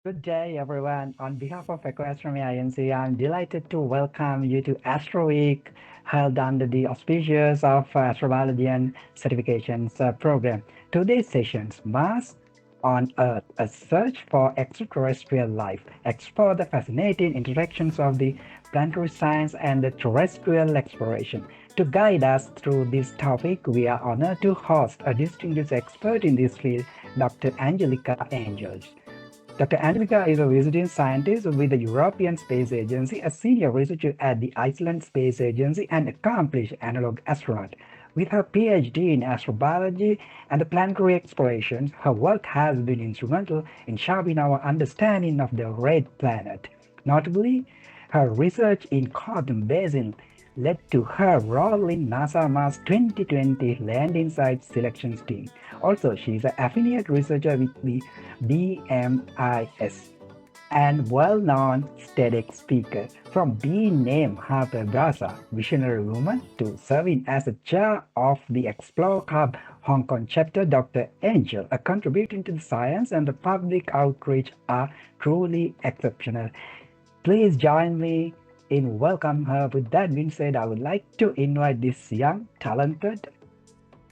Good day, everyone. On behalf of Astronomy INC, I'm delighted to welcome you to Astro Week, held under the auspicious of Astrobiology and Certifications program. Today's sessions, Mars on Earth, a search for extraterrestrial life, explore the fascinating interactions of the planetary science and the terrestrial exploration. To guide us through this topic, we are honored to host a distinguished expert in this field, Dr. Angelica Angels. Dr. Angelica is a visiting scientist with the European Space Agency, a senior researcher at the Iceland Space Agency, and accomplished analog astronaut. With her PhD in astrobiology and planetary exploration, her work has been instrumental in sharpening our understanding of the red planet. Notably, her research in quantum basin led to her role in NASA Mars 2020 landing site selections team. Also, she is an affiliate researcher with the BMIS and well-known TEDx speaker. From being named Harper Brasa Visionary Woman to serving as the chair of the Explore Club Hong Kong chapter, Dr. Angel, a contributing to the science and the public outreach are truly exceptional. Please join me in welcome her. With that being said, I would like to invite this young, talented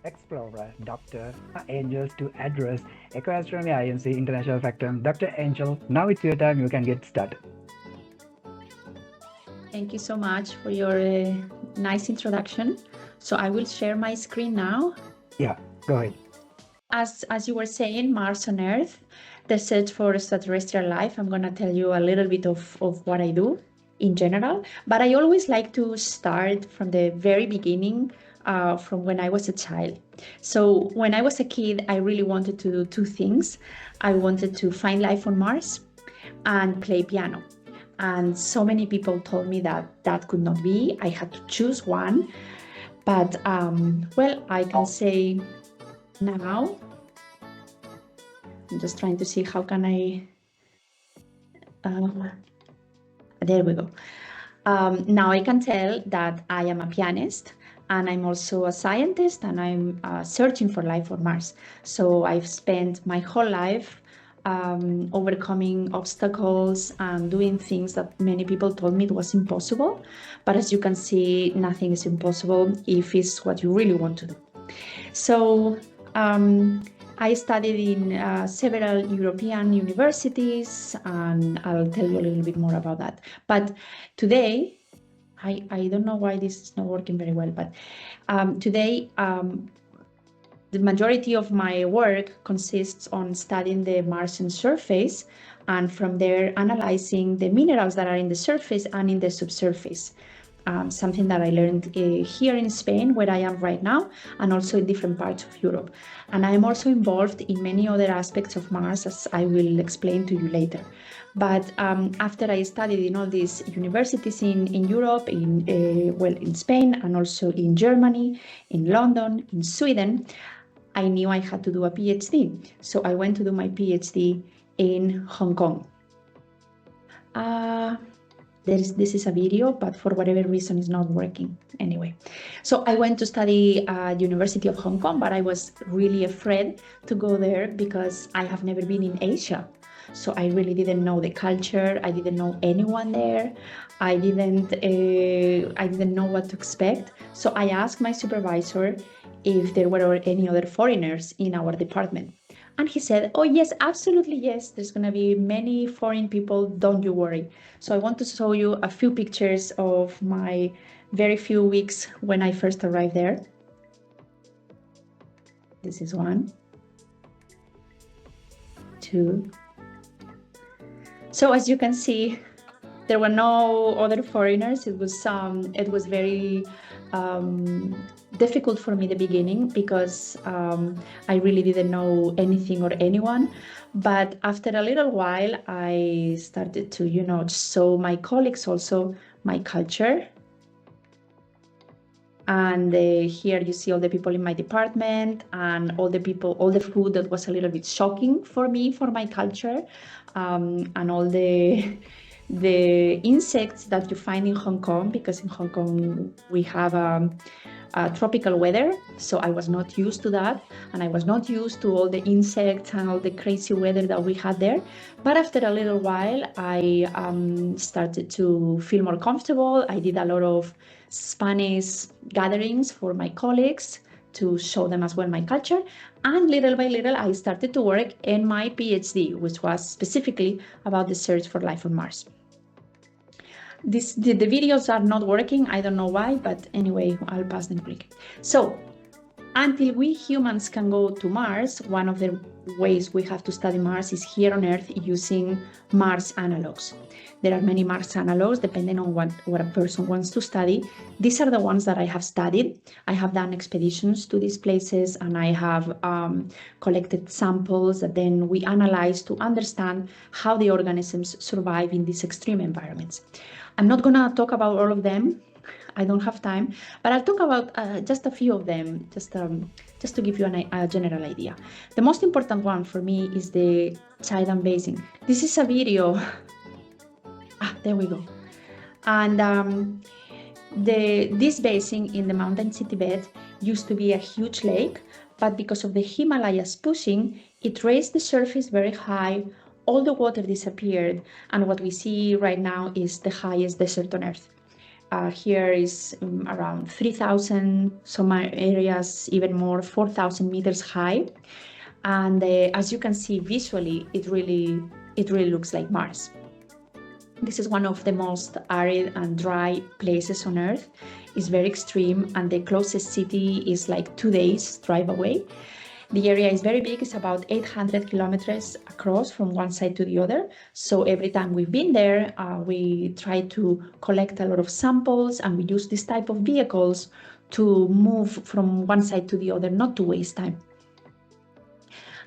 explorer, Dr. Angels, to address Astronomy INC International Factum. Dr. Angel, now it's your time. You can get started. Thank you so much for your nice introduction. So I will share my screen now. Yeah, go ahead. As you were saying, Mars on Earth, the search for extraterrestrial life. I'm going to tell you a little bit of what I do in general, but I always like to start from the very beginning, from when I was a child. So when I was a kid, I really wanted to do two things. I wanted to find life on Mars and play piano. And so many people told me that that could not be. I had to choose one. But, well, I can say now, I'm just trying to see how can I, there we go. Now I can tell that I am a pianist and I'm also a scientist and I'm searching for life on Mars. So I've spent my whole life overcoming obstacles and doing things that many people told me it was impossible. But as you can see, nothing is impossible if it's what you really want to do. So I studied in several European universities, and I'll tell you a little bit more about that. But today, I don't know why this is not working very well, but today, the majority of my work consists on studying the Martian surface, and from there analyzing the minerals that are in the surface and in the subsurface. Something that I learned here in Spain, where I am right now, and also in different parts of Europe. And I am also involved in many other aspects of Mars, as I will explain to you later. But after I studied in all these universities in Europe, in Spain, and also in Germany, in London, in Sweden, I knew I had to do a PhD. So I went to do my PhD in Hong Kong. This is a video, but for whatever reason it's not working anyway. So I went to study at University of Hong Kong, but I was really afraid to go there because I have never been in Asia. So I really didn't know the culture. I didn't know anyone there. I didn't know what to expect. So I asked my supervisor if there were any other foreigners in our department. And he said, oh, yes, absolutely, yes. There's going to be many foreign people. Don't you worry. So I want to show you a few pictures of my very few weeks when I first arrived there. This is 1, 2. So as you can see, there were no other foreigners. It was very difficult for me at the beginning because I really didn't know anything or anyone. But after a little while, I started to, show my colleagues also my culture. And here you see all the people in my department and all the food that was a little bit shocking for me, for my culture, and all the the insects that you find in Hong Kong, because in Hong Kong we have tropical weather, so I was not used to that, and I was not used to all the insects and all the crazy weather that we had there. But after a little while, I started to feel more comfortable. I did a lot of Spanish gatherings for my colleagues to show them as well my culture, and little by little I started to work in my PhD, which was specifically about the search for life on Mars. The videos are not working, I don't know why, but anyway, I'll pass them quick. So until we humans can go to Mars, one of the ways we have to study Mars is here on Earth using Mars analogs. There are many Mars analogs depending on what a person wants to study. These are the ones that I have studied. I have done expeditions to these places, and I have collected samples that then we analyze to understand how the organisms survive in these extreme environments. I'm not gonna talk about all of them. I don't have time, but I'll talk about just a few of them, just to give you a general idea. The most important one for me is the Chaidan Basin. This is a video. There we go. And this basin in the mountains in Tibet used to be a huge lake, but because of the Himalayas pushing, it raised the surface very high, all the water disappeared, and what we see right now is the highest desert on Earth. Here is around 3,000, some areas even more, 4,000 meters high. And as you can see visually, it really looks like Mars. This is one of the most arid and dry places on Earth. It's very extreme, and the closest city is like 2 days drive away. The area is very big. It's about 800 kilometers across from one side to the other. So every time we've been there, we try to collect a lot of samples, and we use this type of vehicles to move from one side to the other, not to waste time.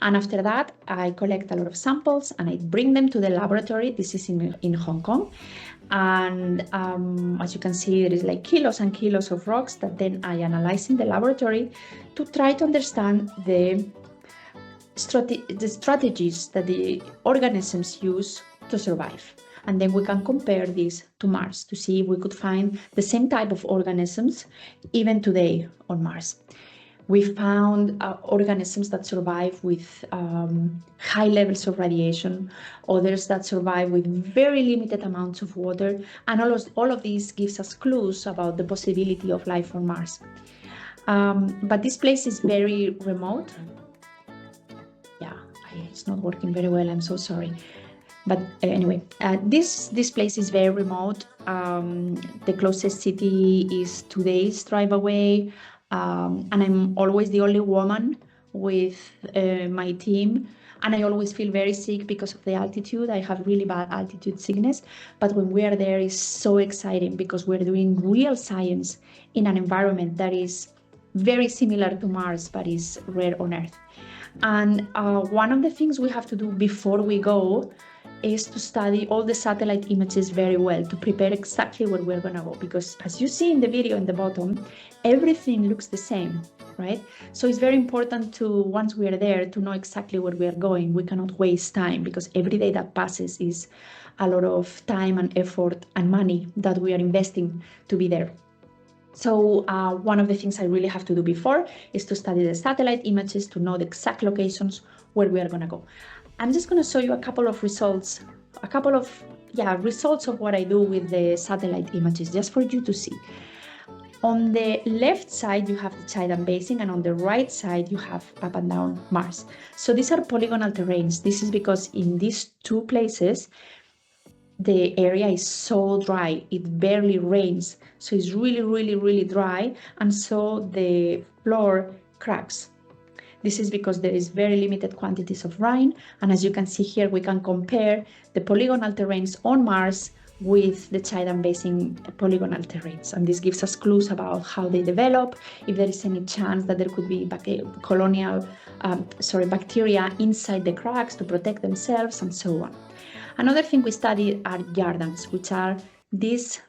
And after that, I collect a lot of samples and I bring them to the laboratory. This is in Hong Kong. And as you can see, there is like kilos and kilos of rocks that then I analyze in the laboratory to try to understand the strategies that the organisms use to survive. And then we can compare this to Mars to see if we could find the same type of organisms even today on Mars. We found organisms that survive with high levels of radiation, others that survive with very limited amounts of water, and all of these gives us clues about the possibility of life on Mars. But this place is very remote. Yeah, it's not working very well, I'm so sorry. But anyway, this place is very remote. The closest city is 2 days drive away. And I'm always the only woman with my team, and I always feel very sick because of the altitude. I have really bad altitude sickness, but when we are there, it's so exciting because we're doing real science in an environment that is very similar to Mars, but is rare on Earth. And one of the things we have to do before we go is to study all the satellite images very well to prepare exactly where we're going to go, because as you see in the video in the bottom, everything looks the same, right? So it's very important to, once we are there, to know exactly where we are going. We cannot waste time, because every day that passes is a lot of time and effort and money that we are investing to be there. So one of the things I really have to do before is to study the satellite images to know the exact locations where we are going to go. I'm just going to show you a couple of results, results of what I do with the satellite images, just for you to see. On the left side, you have the Chaidan Basin, and on the right side, you have up and down Mars. So these are polygonal terrains. This is because in these two places, the area is so dry, it barely rains. So it's really, really, really dry, and so the floor cracks. This is because there is very limited quantities of rain, and as you can see here, we can compare the polygonal terrains on Mars with the Chaidan Basin polygonal terrains, and this gives us clues about how they develop, if there is any chance that there could be bacteria inside the cracks to protect themselves, and so on. Another thing we study are yardans, which are these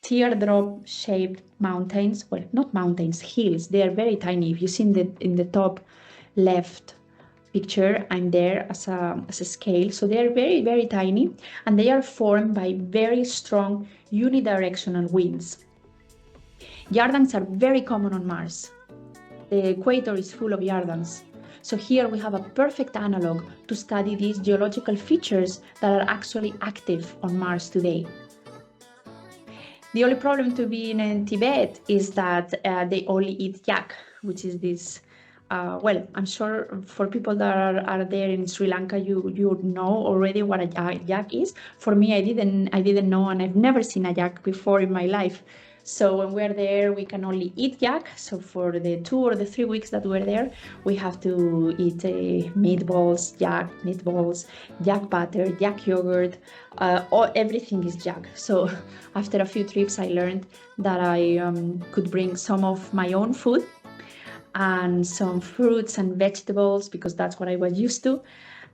teardrop-shaped mountains, well, not mountains, hills. They are very tiny. If you see in the top left picture, I'm there as a scale. So they are very, very tiny, and they are formed by very strong unidirectional winds. Yardans are very common on Mars. The equator is full of yardans. So here we have a perfect analog to study these geological features that are actually active on Mars today. The only problem to being in Tibet is that they only eat yak, which is this. Well, I'm sure for people that are there in Sri Lanka, you know already what a yak is. For me, I didn't know, and I've never seen a yak before in my life. So when we're there, we can only eat yak. So for the 2 or the 3 weeks that we're there, we have to eat meatballs, yak butter, yak yogurt. Everything is yak. So after a few trips, I learned that I could bring some of my own food and some fruits and vegetables, because that's what I was used to.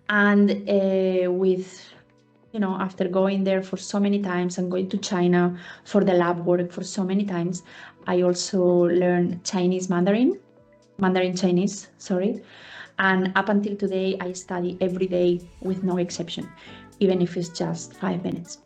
And after going there for so many times and going to China for the lab work for so many times, I also learned Mandarin Chinese, sorry. And up until today, I study every day with no exception, even if it's just 5 minutes.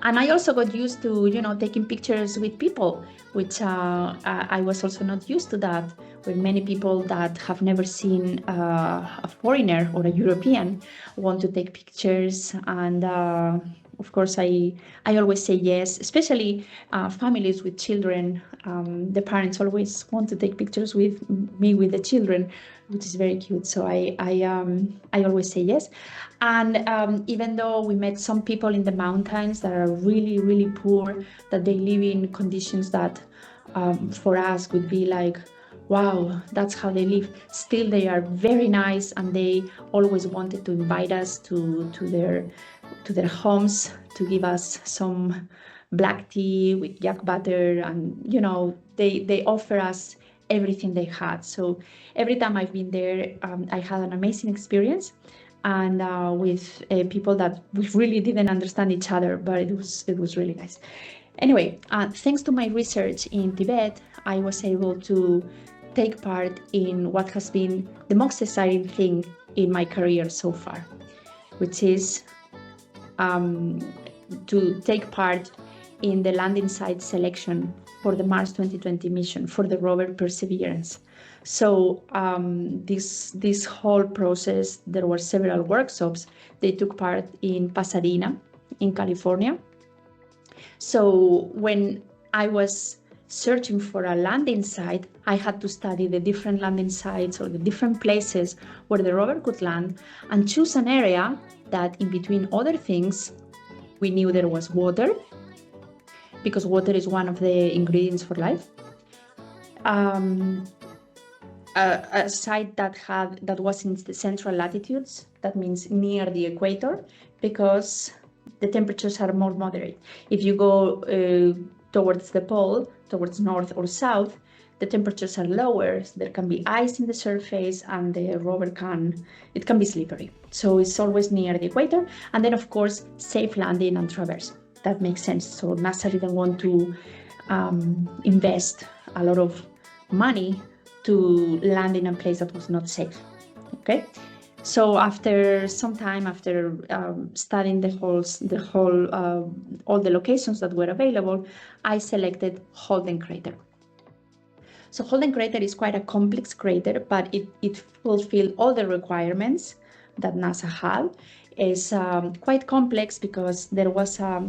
And I also got used to, taking pictures with people, which I was also not used to that, where many people that have never seen a foreigner or a European want to take pictures. And of course, I always say yes, especially families with children. The parents always want to take pictures with me, with the children, which is very cute. So I always say yes. And even though we met some people in the mountains that are really, really poor, that they live in conditions that for us would be like, wow, that's how they live. Still, they are very nice, and they always wanted to invite us to their homes to give us some black tea with yak butter, and they offer us everything they had. So every time I've been there, I had an amazing experience, and with people that we really didn't understand each other, but it was really nice. Anyway, thanks to my research in Tibet, I was able to take part in what has been the most exciting thing in my career so far, which is to take part in the landing site selection for the Mars 2020 mission for the rover Perseverance. So this whole process, there were several workshops. They took part in Pasadena, in California. So when I was searching for a landing site, I had to study the different landing sites or the different places where the rover could land and choose an area that, in between other things, we knew there was water, because water is one of the ingredients for life. A site that was in the central latitudes, that means near the equator, because the temperatures are more moderate. If you go towards the pole, towards north or south, the temperatures are lower. So there can be ice in the surface, and the rover can be slippery. So it's always near the equator. And then, of course, safe landing and traverse. That makes sense. So NASA didn't want to invest a lot of money to land in a place that was not safe. Okay. So after some time, after studying all the locations that were available, I selected Holden Crater. So Holden Crater is quite a complex crater, but it fulfilled all the requirements that NASA had. It's quite complex because there was a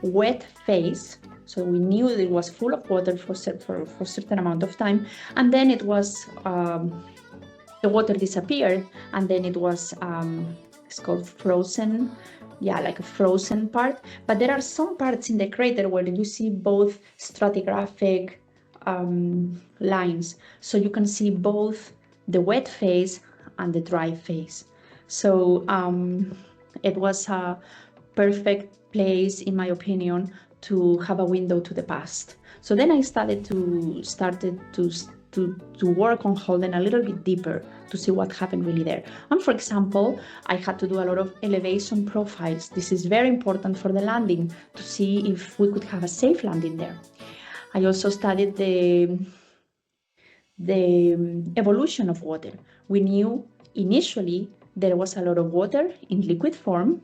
wet phase. So we knew that it was full of water for a certain amount of time. And then it was, the water disappeared, and then it was, it's called frozen. Yeah, like a frozen part. But there are some parts in the crater where you see both stratigraphic lines. So you can see both the wet phase and the dry phase. So it was a perfect place, in my opinion, to have a window to the past. So then I started to work on Holden a little bit deeper to see what happened really there. And for example, I had to do a lot of elevation profiles. This is very important for the landing, to see if we could have a safe landing there. I also studied the evolution of water. We knew initially there was a lot of water in liquid form,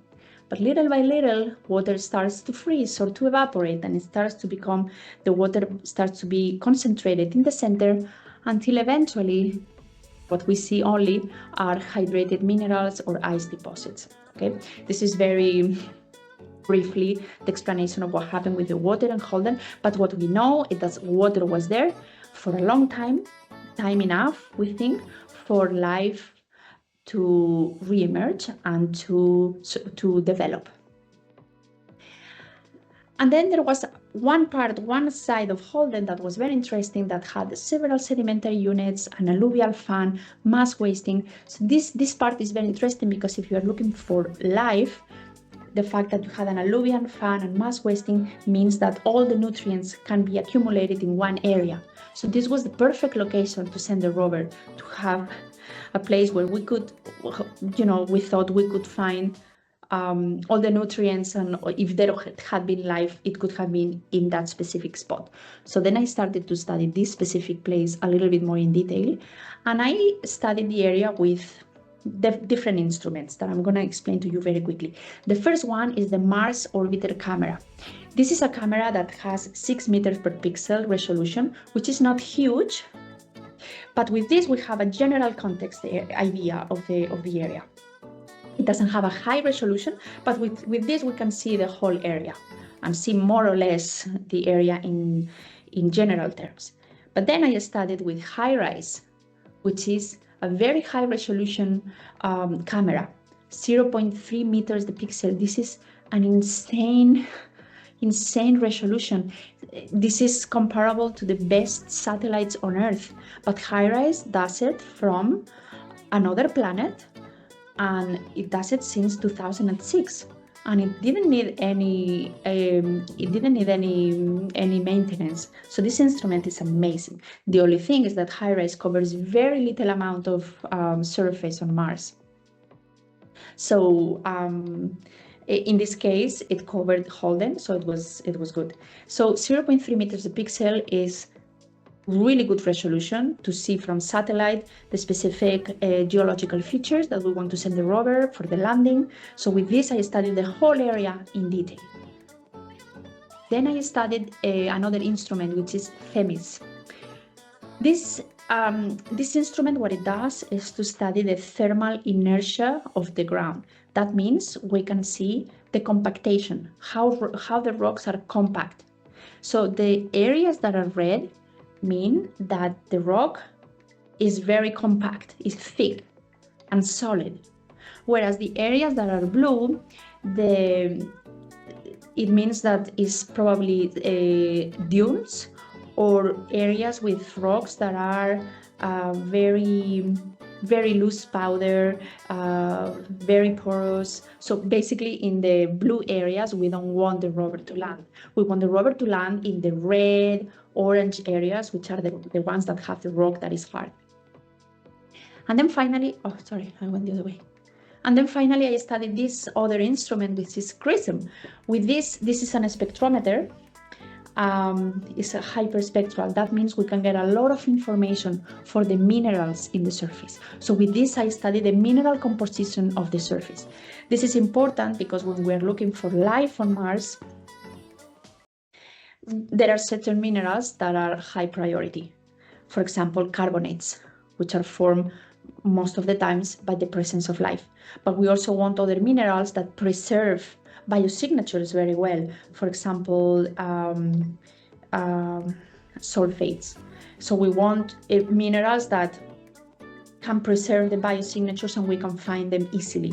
but little by little, water starts to freeze or to evaporate, and it starts to become, the water starts to be concentrated in the center until eventually what we see only are hydrated minerals or ice deposits. Okay, this is very briefly the explanation of what happened with the water in Holden, but what we know is that water was there for a long time enough, we think, for life to re-emerge and to develop. And then there was one side of Holden that was very interesting, that had several sedimentary units, an alluvial fan, mass wasting. So this part is very interesting because if you are looking for life, the fact that you had an alluvial fan and mass wasting means that all the nutrients can be accumulated in one area. So this was the perfect location to send the rover, to have a place where we could, we thought we could find all the nutrients, and if there had been life, it could have been in that specific spot. So then I started to study this specific place a little bit more in detail, and I studied the area with the different instruments that I'm going to explain to you very quickly. The first one is the Mars Orbiter camera. This is a camera that has 6 meters per pixel resolution, which is not huge, but with this we have a general context idea of the area. It doesn't have a high resolution, but with this we can see the whole area and see more or less the area in general terms. But then I studied with HiRISE, which is a very high resolution camera, 0.3 meters per pixel. This is an insane resolution. This is comparable to the best satellites on Earth, but HiRISE does it from another planet, and it does it since 2006, and it didn't need any any maintenance. So this instrument is amazing. The only thing is that HiRISE covers very little amount of surface on Mars. So in this case, it covered Holden, so it was good. So 0.3 meters per pixel is really good resolution to see from satellite the specific geological features that we want to send the rover for the landing. So with this, I studied the whole area in detail. Then I studied another instrument, which is THEMIS. This instrument, what it does is to study the thermal inertia of the ground. That means we can see the compactation, how the rocks are compact. So the areas that are red mean that the rock is very compact, is thick and solid. Whereas the areas that are blue, it means that it's probably dunes or areas with rocks that are very loose powder, very porous. So basically in the blue areas, we don't want the rover to land. We want the rover to land in the red, orange areas, which are the ones that have the rock that is hard. And then finally, oh, sorry, I went the other way. And then finally, I studied this other instrument, which is CRISM. With this is an spectrometer. It's a hyperspectral. That means we can get a lot of information for the minerals in the surface. So with this, I studied the mineral composition of the surface. This is important because when we're looking for life on Mars, there are certain minerals that are high priority. For example, carbonates, which are formed most of the times by the presence of life. But we also want other minerals that preserve biosignatures very well. For example, sulfates. So we want minerals that can preserve the biosignatures and we can find them easily.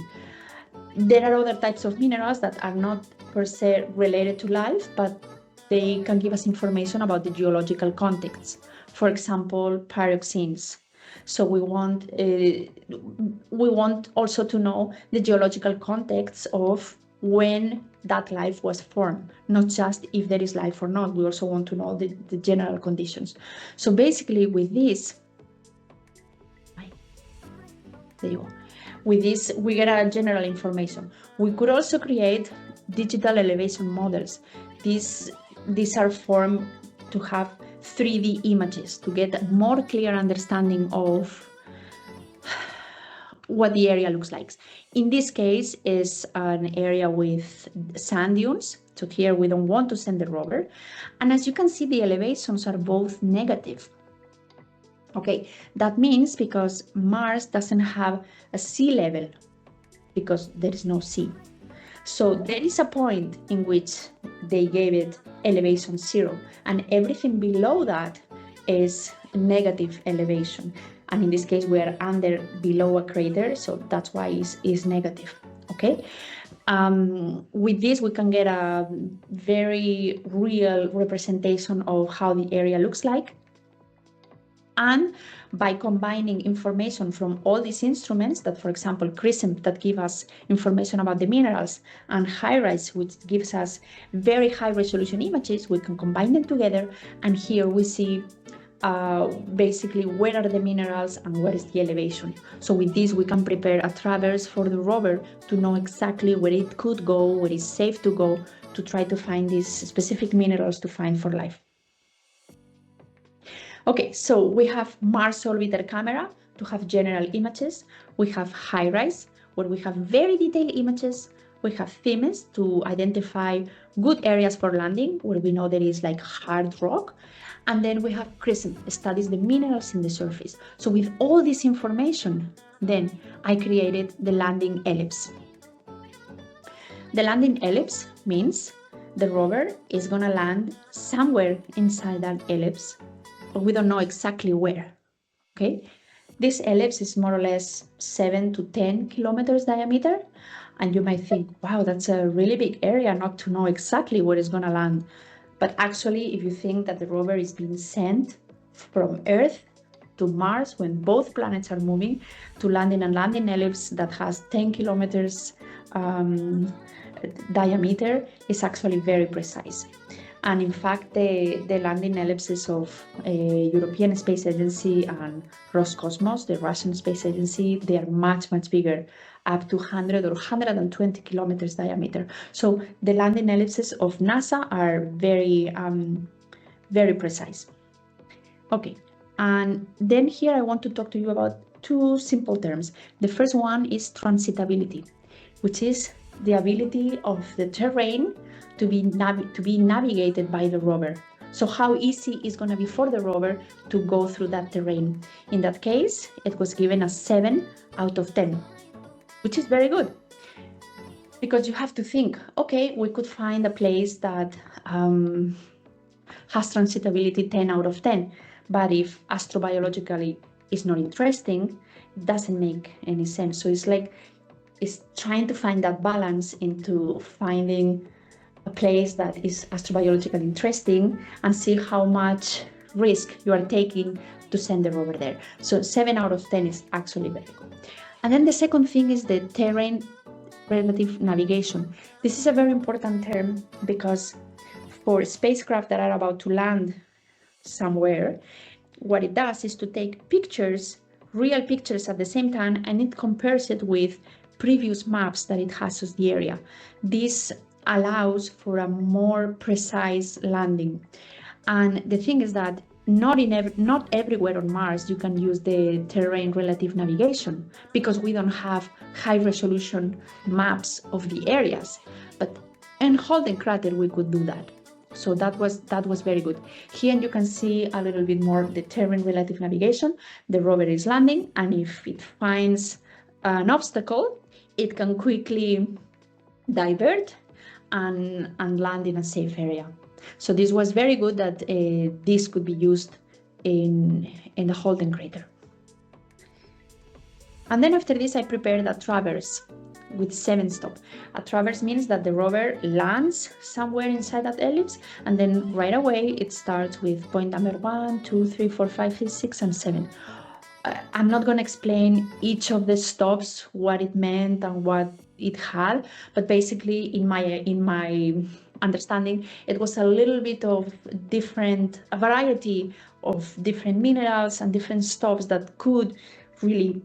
There are other types of minerals that are not per se related to life, but they can give us information about the geological context. For example, pyroxenes. So we want also to know the geological context of when that life was formed, not just if there is life or not. We also want to know the general conditions. So basically with this, there you go. With this, we get a general information. We could also create digital elevation models. These are formed to have 3D images to get a more clear understanding of what the area looks like. In this case, is an area with sand dunes. So here we don't want to send the rover. And as you can see, the elevations are both negative. Okay, that means because Mars doesn't have a sea level, because there is no sea. So there is a point in which they gave it elevation 0, and everything below that is negative elevation. And in this case, we are below a crater, so that's why it's negative. Okay. With this, we can get a very real representation of how the area looks like. And by combining information from all these instruments that, for example, CRISM, that give us information about the minerals, and HiRISE, which gives us very high resolution images, we can combine them together. And here we see basically where are the minerals and where is the elevation. So with this, we can prepare a traverse for the rover to know exactly where it could go, where it's safe to go, to try to find these specific minerals to find for life. Okay, so we have Mars Orbiter Camera to have general images. We have HiRISE, where we have very detailed images. We have THEMIS to identify good areas for landing, where we know there is like hard rock. And then we have CRISM, studies the minerals in the surface. So with all this information, then I created the landing ellipse. The landing ellipse means the rover is gonna land somewhere inside that ellipse, but we don't know exactly where. Okay, this ellipse is more or less 7 to 10 kilometers diameter, and you might think, wow, that's a really big area not to know exactly where it's going to land. But actually, if you think that the rover is being sent from Earth to Mars when both planets are moving, to land in a landing ellipse that has 10 kilometers diameter, is actually very precise. And in fact, the landing ellipses of European Space Agency and Roscosmos, the Russian space agency, they are much, much bigger, up to 100 or 120 kilometers diameter. So the landing ellipses of NASA are very, very precise. Okay, and then here I want to talk to you about two simple terms. The first one is transitability, which is the ability of the terrain to be navigated by the rover. So how easy is going to be for the rover to go through that terrain? In that case, it was given a 7 out of 10, which is very good. Because you have to think, okay, we could find a place that has transitability 10 out of 10. But if astrobiologically is not interesting, it doesn't make any sense. So it's like, it's trying to find that balance into finding a place that is astrobiologically interesting and see how much risk you are taking to send the rover there. So 7 out of 10 is actually very good. And then the second thing is the terrain relative navigation. This is a very important term because for spacecraft that are about to land somewhere, what it does is to take pictures, real pictures at the same time, and it compares it with previous maps that it has of the area. This allows for a more precise landing. And the thing is that not everywhere on Mars you can use the terrain relative navigation because we don't have high resolution maps of the areas. But in Holden Crater we could do that. So that was very good. Here you can see a little bit more the terrain relative navigation. The rover is landing, and if it finds an obstacle, it can quickly divert and land in a safe area. So this was very good that this could be used in the Holden crater. And then after this, I prepared a traverse with 7 stops. A traverse means that the rover lands somewhere inside that ellipse, and then right away it starts with point number 1, 2, 3, 4, 5, 6, and 7. I'm not going to explain each of the stops, what it meant and what it had, but basically in my understanding, it was a little bit of a variety of different minerals and different stops that could really,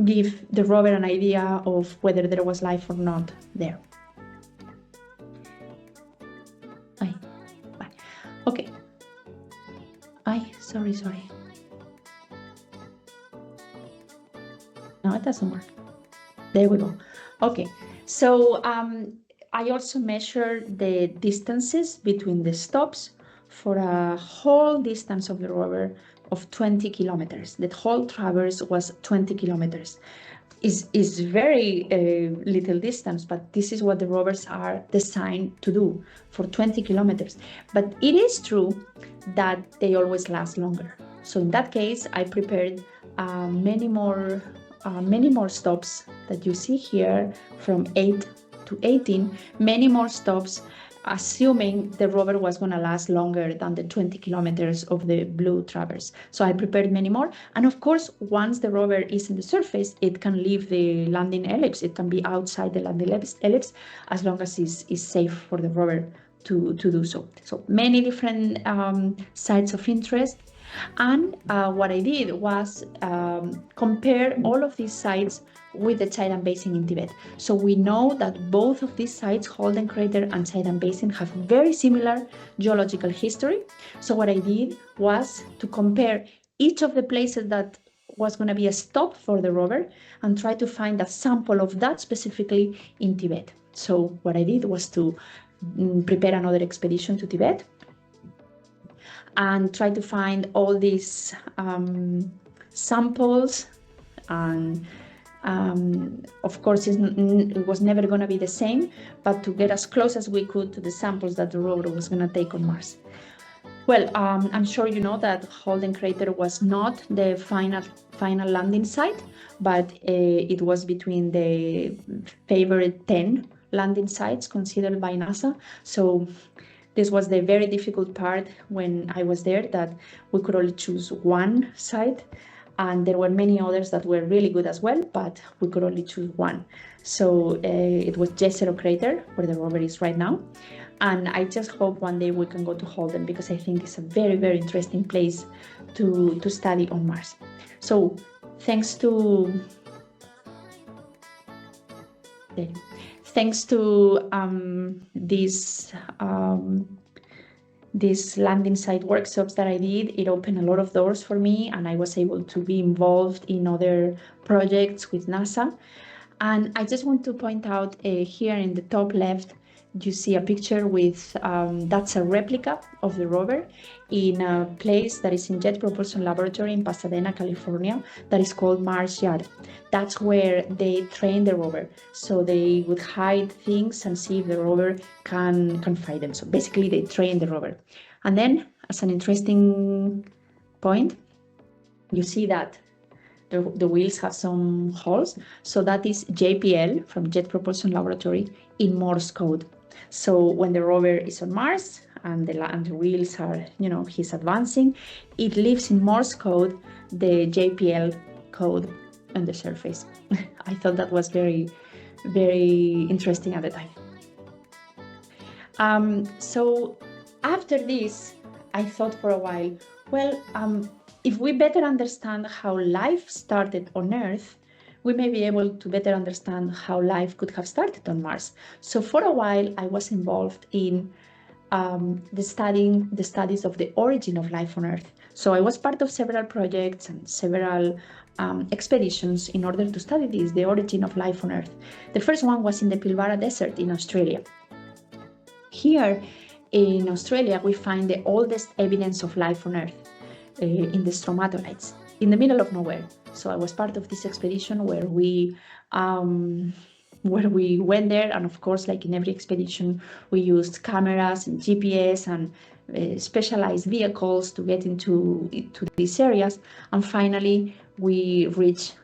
give the rover an idea of whether there was life or not there. Okay. Sorry. No, that doesn't work. There we go. Okay, so I also measured the distances between the stops for a whole distance of the rover of 20 kilometers. The whole traverse was 20 kilometers. Is very little distance, but this is what the rovers are designed to do for 20 kilometers. But it is true that they always last longer. So in that case, I prepared many more stops that you see here from 8 to 18, many more stops, assuming the rover was going to last longer than the 20 kilometers of the blue traverse. So I prepared many more. And of course, once the rover is in the surface, it can leave the landing ellipse. It can be outside the landing ellipse as long as it's safe for the rover to do so. So many different sites of interest. And what I did was compare all of these sites with the Titan Basin in Tibet. So we know that both of these sites, Holden Crater and Titan Basin, have very similar geological history. So what I did was to compare each of the places that was going to be a stop for the rover and try to find a sample of that specifically in Tibet. So what I did was to prepare another expedition to Tibet and try to find all these samples. And of course, it was never going to be the same, but to get as close as we could to the samples that the rover was going to take on Mars. Well, I'm sure you know that Holden Crater was not the final landing site, but it was between the favorite 10 landing sites considered by NASA. So this was the very difficult part when I was there, that we could only choose one site, and there were many others that were really good as well, but we could only choose one. So it was Jezero Crater, where the rover is right now. And I just hope one day we can go to Holden, because I think it's a very, very interesting place to study on Mars. So thanks to these landing site workshops that I did, it opened a lot of doors for me, and I was able to be involved in other projects with NASA. And I just want to point out here in the top left, you see a picture with, that's a replica of the rover in a place that is in Jet Propulsion Laboratory in Pasadena, California, that is called Mars Yard. That's where they train the rover. So they would hide things and see if the rover can find them. So basically they train the rover. And then, as an interesting point, you see that the wheels have some holes. So that is JPL, from Jet Propulsion Laboratory, in Morse code. So when the rover is on Mars and the wheels are, he's advancing, it leaves in Morse code the JPL code on the surface. I thought that was very, very interesting at the time. So after this, I thought for a while, well, if we better understand how life started on Earth, we may be able to better understand how life could have started on Mars. So for a while, I was involved in the studies of the origin of life on Earth. So I was part of several projects and several expeditions in order to study the origin of life on Earth. The first one was in the Pilbara Desert in Australia. Here in Australia, we find the oldest evidence of life on Earth in the stromatolites, in the middle of nowhere. So I was part of this expedition where we went there, and of course, like in every expedition, we used cameras and GPS and specialized vehicles to get into these areas. And finally, we reached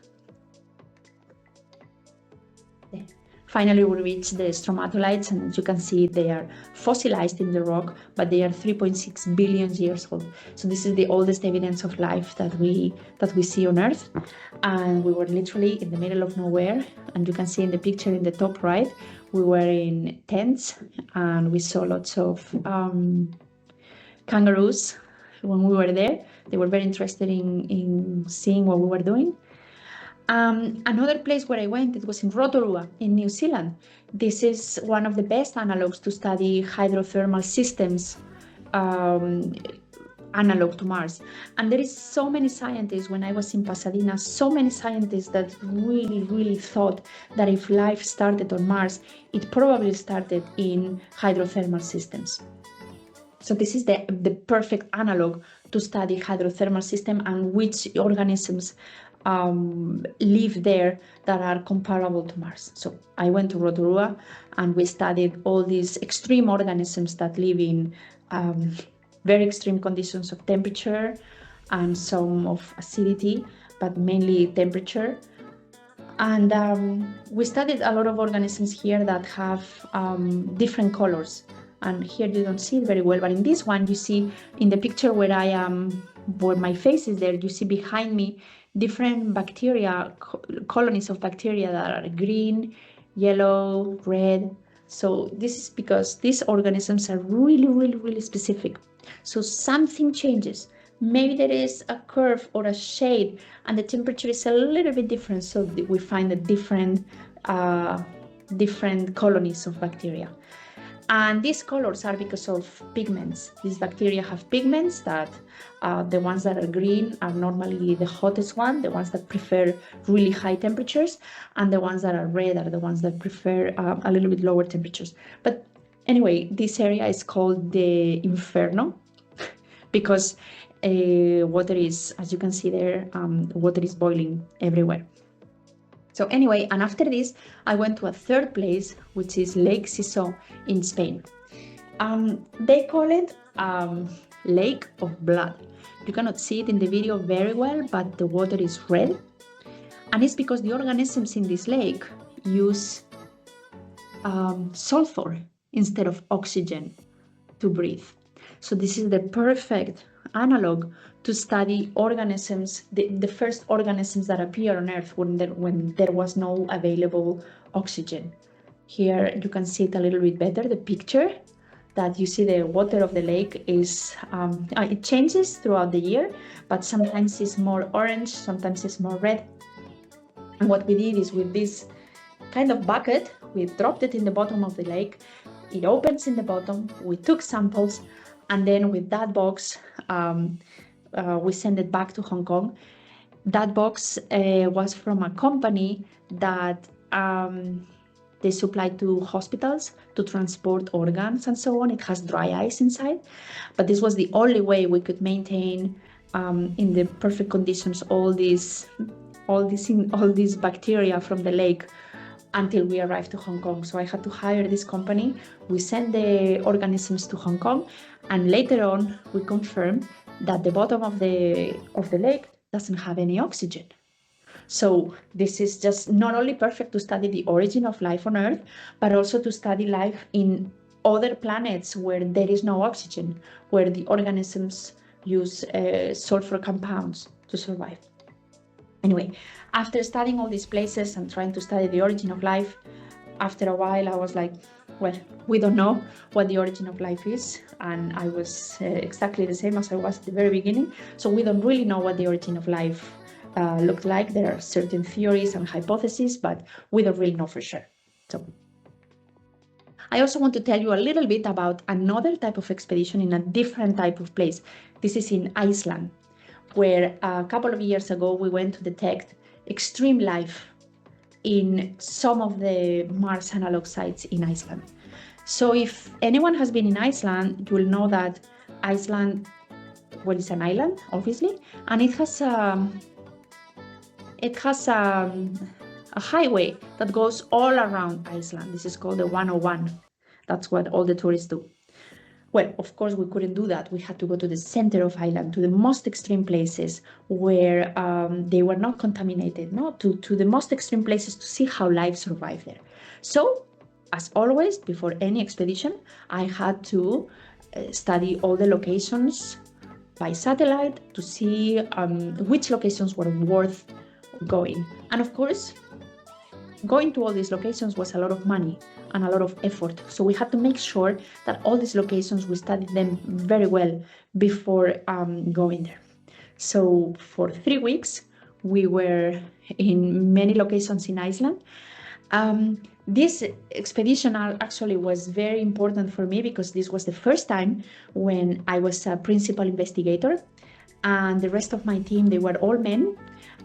the stromatolites, and as you can see, they are fossilized in the rock, but they are 3.6 billion years old. So this is the oldest evidence of life that we see on Earth. And we were literally in the middle of nowhere. And you can see in the picture in the top right, we were in tents, and we saw lots of kangaroos when we were there. They were very interested in seeing what we were doing. Another place where I went, it was in Rotorua in New Zealand. This is one of the best analogs to study hydrothermal systems analog to Mars. And there is so many scientists, when I was in Pasadena, so many scientists that really thought that if life started on Mars, it probably started in hydrothermal systems. So this is the perfect analog to study hydrothermal system and which organisms live there that are comparable to Mars. So I went to Rotorua and we studied all these extreme organisms that live in very extreme conditions of temperature and some of acidity, but mainly temperature. And we studied a lot of organisms here that have different colors. And here you don't see it very well, but in this one you see in the picture where I am, where my face is there, you see behind me different bacteria, colonies of bacteria that are green, yellow, red. So this is because these organisms are really specific. So something changes. Maybe there is a curve or a shade and the temperature is a little bit different, so we find the different colonies of bacteria. And these colors are because of pigments. These bacteria have pigments that the ones that are green are normally the hottest one, the ones that prefer really high temperatures, and the ones that are red are the ones that prefer a little bit lower temperatures. But anyway, this area is called the Inferno because water is, as you can see there, water is boiling everywhere. So anyway, and after this, I went to a third place, which is Lake Siso in Spain. They call it Lake of Blood. You cannot see it in the video very well, but the water is red. And it's because the organisms in this lake use sulfur instead of oxygen to breathe. So this is the perfect analog to study organisms, the first organisms that appear on Earth when there was no available oxygen. Here you can see it a little bit better, the picture that you see the water of the lake is, it changes throughout the year, but sometimes it's more orange, sometimes it's more red. And what we did is with this kind of bucket, we dropped it in the bottom of the lake, it opens in the bottom, we took samples, and then with that box, we sent it back to Hong Kong. That box was from a company that they supply to hospitals to transport organs and so on. It has dry ice inside, but this was the only way we could maintain in the perfect conditions all these bacteria from the lake until we arrived to Hong Kong. So I had to hire this company. We sent the organisms to Hong Kong, and later on we confirmed that the bottom of the lake doesn't have any oxygen. So this is just not only perfect to study the origin of life on Earth, but also to study life in other planets where there is no oxygen, where the organisms use sulfur compounds to survive. Anyway, after studying all these places and trying to study the origin of life, after a while I was like, well, we don't know what the origin of life is, and I was exactly the same as I was at the very beginning. So we don't really know what the origin of life looked like. There are certain theories and hypotheses, but we don't really know for sure. So I also want to tell you a little bit about another type of expedition in a different type of place. This is in Iceland, where a couple of years ago we went to detect extreme life in some of the Mars analog sites in Iceland. So if anyone has been in Iceland, you will know that Iceland, well, it's an island, obviously, and it has a highway that goes all around Iceland. This is called the 101. That's what all the tourists do. Well, of course, we couldn't do that. We had to go to the center of Ireland, to the most extreme places where they were not contaminated, no? To the most extreme places to see how life survived there. So, as always, before any expedition, I had to study all the locations by satellite to see which locations were worth going. And of course, going to all these locations was a lot of money and a lot of effort. So we had to make sure that all these locations, we studied them very well before going there. So for 3 weeks, we were in many locations in Iceland. This expedition actually was very important for me because this was the first time when I was a principal investigator, and the rest of my team, they were all men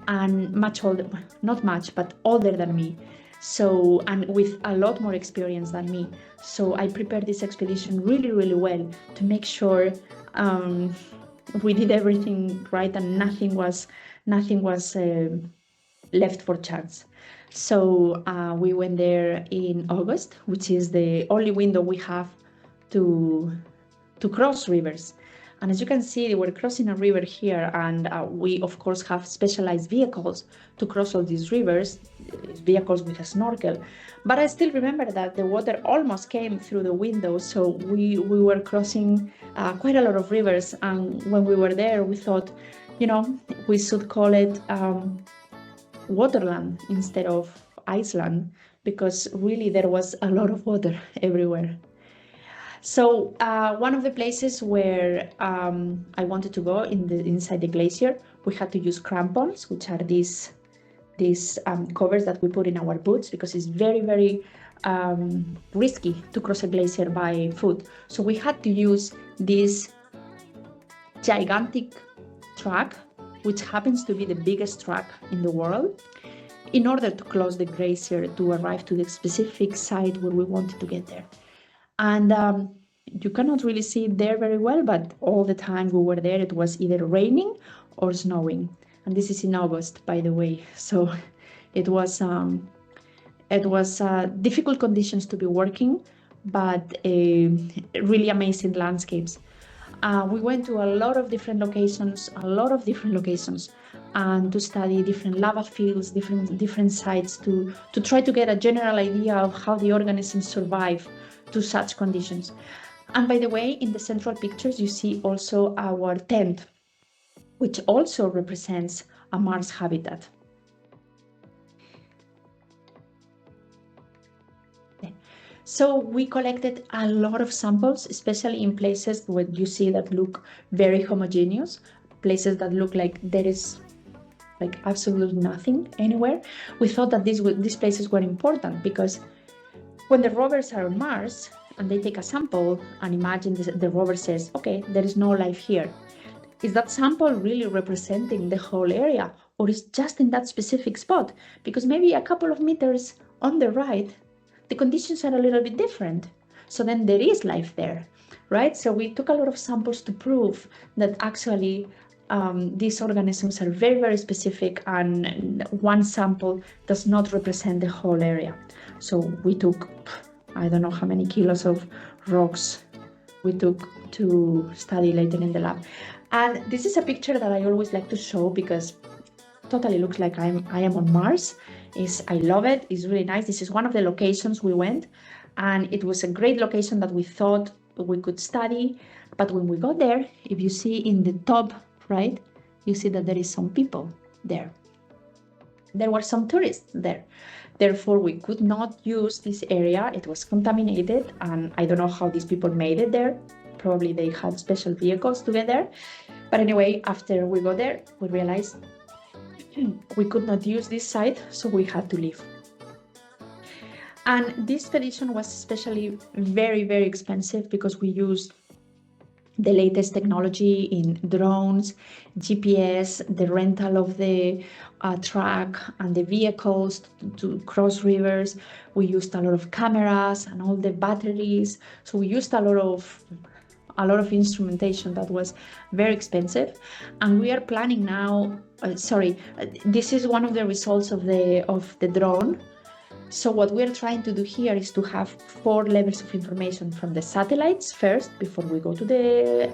and much older, not much, but older than me. So, and with a lot more experience than me. So I prepared this expedition really, really well to make sure we did everything right and nothing was left for chance. So we went there in August, which is the only window we have to cross rivers. And as you can see, we're crossing a river here, and we of course have specialized vehicles to cross all these rivers, vehicles with a snorkel. But I still remember that the water almost came through the window, so we were crossing quite a lot of rivers. And when we were there, we thought, you know, we should call it Waterland instead of Iceland, because really there was a lot of water everywhere. So one of the places where I wanted to go inside the glacier, we had to use crampons, which are these covers that we put in our boots because it's very, very risky to cross a glacier by foot. So we had to use this gigantic truck, which happens to be the biggest truck in the world, in order to cross the glacier to arrive to the specific site where we wanted to get there. And you cannot really see it there very well, but all the time we were there, it was either raining or snowing. And this is in August, by the way. So it was difficult conditions to be working, but really amazing landscapes. We went to a lot of different locations, and to study different lava fields, different sites to try to get a general idea of how the organisms survive to such conditions. And by the way, in the central pictures, you see also our tent, which also represents a Mars habitat. So we collected a lot of samples, especially in places where you see that look very homogeneous, places that look like there is like absolutely nothing anywhere. We thought that these places were important because when the rovers are on Mars and they take a sample and imagine the rover says, okay, there is no life here. Is that sample really representing the whole area, or is just in that specific spot? Because maybe a couple of meters on the right, the conditions are a little bit different. So then there is life there, right? So we took a lot of samples to prove that actually these organisms are very, very specific, and one sample does not represent the whole area. So we took, I don't know how many kilos of rocks we took to study later in the lab. And this is a picture that I always like to show because totally looks like I am on Mars. I love it. It's really nice. This is one of the locations we went, and it was a great location that we thought we could study. But when we got there, if you see in the top right, you see that there is some people there. There were some tourists there. Therefore, we could not use this area. It was contaminated, and I don't know how these people made it there. Probably they had special vehicles to get there. But anyway, after we got there, we realized we could not use this site, so we had to leave. And this expedition was especially very, very expensive because we used the latest technology in drones, GPS, the rental of the truck and the vehicles to cross rivers. We used a lot of cameras and all the batteries. So we used a lot of instrumentation that was very expensive. And we are planning now, this is one of the results of the drone. So what we're trying to do here is to have 4 levels of information from the satellites first, before we go to the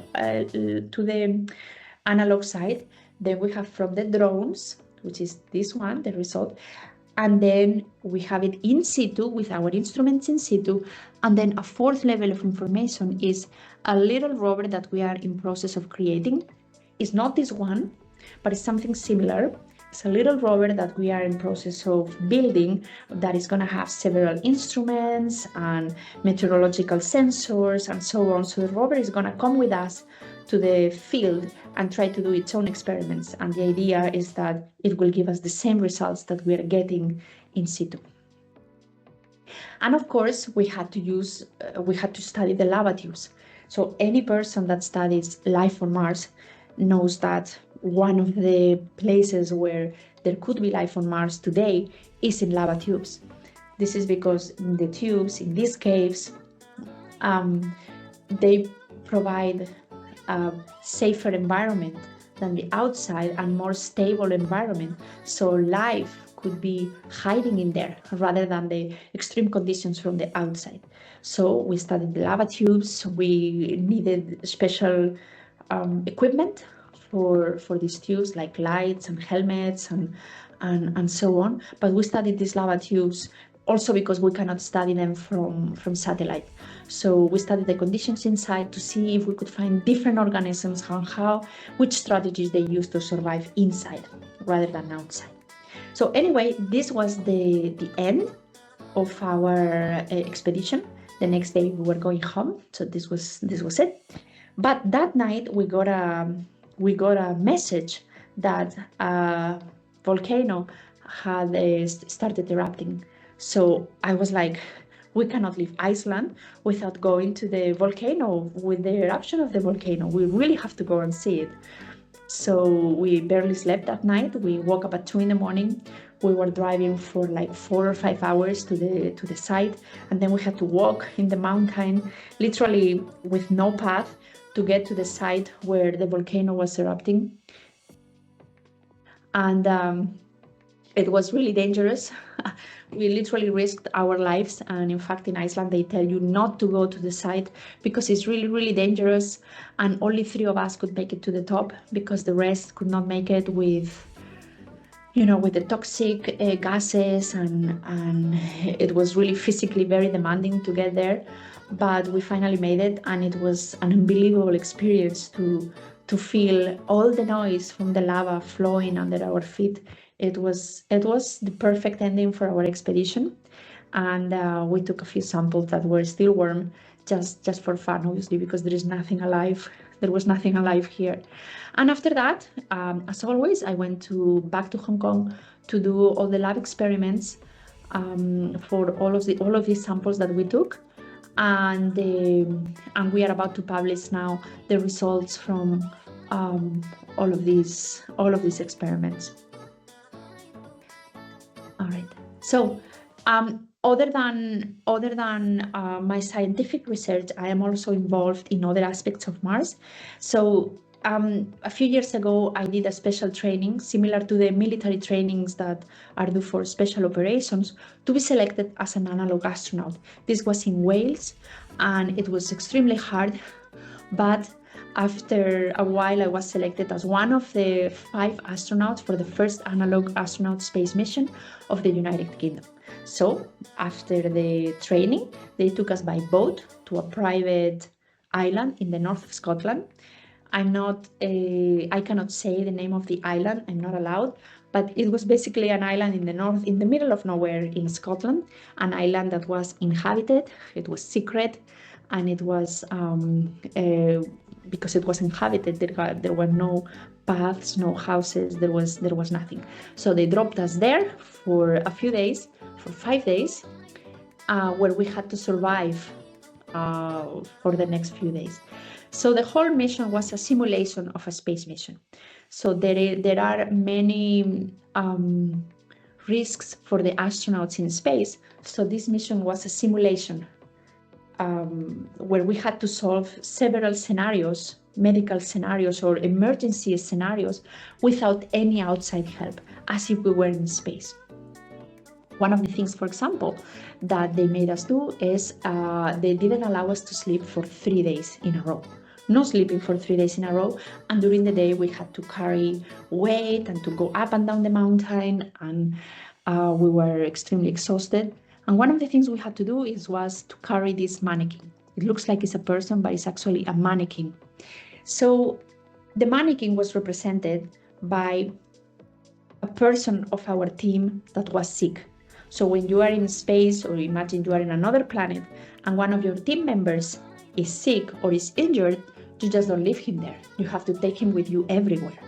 analog side. Then we have from the drones, which is this one, the result. And then we have it in situ with our instruments in situ. And then a 4th level of information is a little rover that we are in process of creating. It's not this one, but it's something similar. It's a little rover that we are in process of building that is going to have several instruments and meteorological sensors and so on. So the rover is going to come with us to the field and try to do its own experiments. And the idea is that it will give us the same results that we are getting in situ. And of course, we had to study the lava tubes. So any person that studies life on Mars knows that one of the places where there could be life on Mars today is in lava tubes. This is because in the tubes, in these caves, they provide a safer environment than the outside and more stable environment. So life could be hiding in there rather than the extreme conditions from the outside. So we studied the lava tubes. We needed special equipment for these tubes, like lights and helmets and so on. But we studied these lava tubes also because we cannot study them from satellite. So we studied the conditions inside to see if we could find different organisms and which strategies they use to survive inside rather than outside. So anyway, this was the end of our expedition. The next day we were going home, so this was it. But that night we got a message that a volcano had started erupting. So I was like, we cannot leave Iceland without going to the volcano with the eruption of the volcano. We really have to go and see it. So we barely slept that night. We woke up at 2 a.m. We were driving for like 4 or 5 hours to the site, and then we had to walk in the mountain, literally with no path, to get to the site where the volcano was erupting. And it was really dangerous. We literally risked our lives, and in fact in Iceland they tell you not to go to the site because it's really, really dangerous, and only 3 of us could make it to the top because the rest could not make it with the toxic gases, and it was really physically very demanding to get there. But we finally made it, and it was an unbelievable experience to feel all the noise from the lava flowing under our feet. It was the perfect ending for our expedition, and we took a few samples that were still warm, just for fun, obviously, because there was nothing alive here. And after that, as always, I went back to Hong Kong to do all the lab experiments for all of these samples that we took, and we are about to publish now the results from all of these experiments. All right. So, other than my scientific research, I am also involved in other aspects of Mars. So, a few years ago, I did a special training similar to the military trainings that are due for special operations to be selected as an analog astronaut. This was in Wales, and it was extremely hard, but after a while, I was selected as one of the 5 astronauts for the first analog astronaut space mission of the United Kingdom. So after the training, they took us by boat to a private island in the north of Scotland. I cannot say the name of the island, I'm not allowed, but it was basically an island in the north, in the middle of nowhere in Scotland, an island that was inhabited, it was secret, and it was because it was inhabited, there were no paths, no houses, there was nothing. So they dropped us there for a few days, for 5 days, where we had to survive for the next few days. So the whole mission was a simulation of a space mission. So there are many risks for the astronauts in space. So this mission was a simulation where we had to solve several scenarios, medical scenarios or emergency scenarios, without any outside help, as if we were in space. One of the things, for example, that they made us do is they didn't allow us to sleep for 3 days in a row. No sleeping for 3 days in a row, and during the day we had to carry weight and to go up and down the mountain, and we were extremely exhausted. And one of the things we had to do was to carry this mannequin. It looks like it's a person, but it's actually a mannequin. So the mannequin was represented by a person of our team that was sick. So when you are in space, or imagine you are in another planet, and one of your team members is sick or is injured, you just don't leave him there. You have to take him with you everywhere.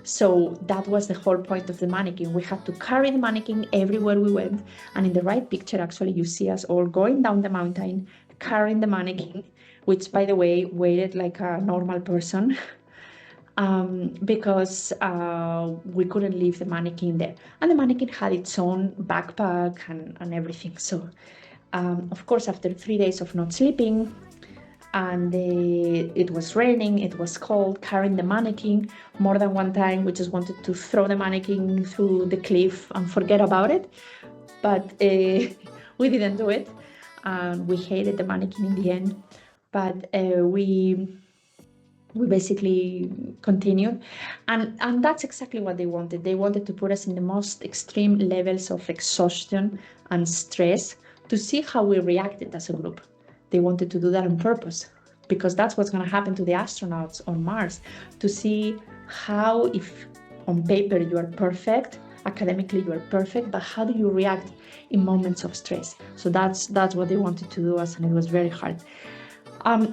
So that was the whole point of the mannequin. We had to carry the mannequin everywhere we went. And in the right picture, actually, you see us all going down the mountain, carrying the mannequin, which, by the way, weighed like a normal person. Because we couldn't leave the mannequin there. And the mannequin had its own backpack and everything. So, of course, after 3 days of not sleeping, and it was raining, it was cold, carrying the mannequin more than one time, we just wanted to throw the mannequin through the cliff and forget about it. But we didn't do it. We hated the mannequin in the end. But we basically continued, and that's exactly what they wanted. They wanted to put us in the most extreme levels of exhaustion and stress to see how we reacted as a group. They wanted to do that on purpose, because that's what's going to happen to the astronauts on Mars, to see how, if on paper you are perfect, academically you are perfect, but how do you react in moments of stress. So that's what they wanted to do us, and it was very hard.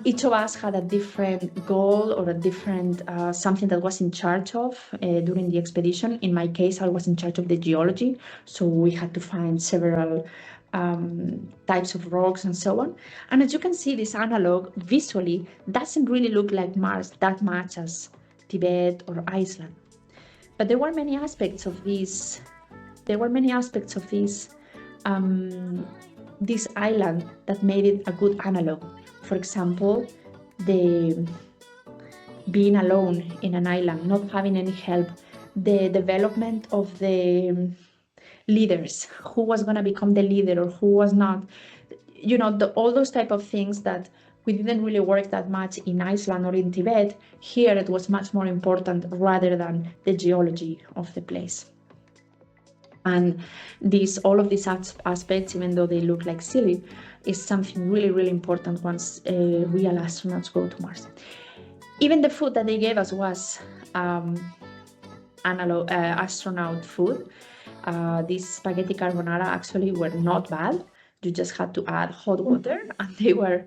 Each of us had a different goal or a different something that was in charge of during the expedition. In my case, I was in charge of the geology, so we had to find several types of rocks and so on. And as you can see, this analog visually doesn't really look like Mars that much as Tibet or Iceland. But there were many aspects of this. This island that made it a good analog. For example, the being alone in an island, not having any help, the development of the leaders, who was going to become the leader or who was not, all those type of things that we didn't really work that much in Iceland or in Tibet. Here it was much more important rather than the geology of the place. And all of these aspects, even though they look like silly, is something really, really important once real astronauts go to Mars. Even the food that they gave us was astronaut food. These spaghetti carbonara actually were not bad. You just had to add hot water, and they were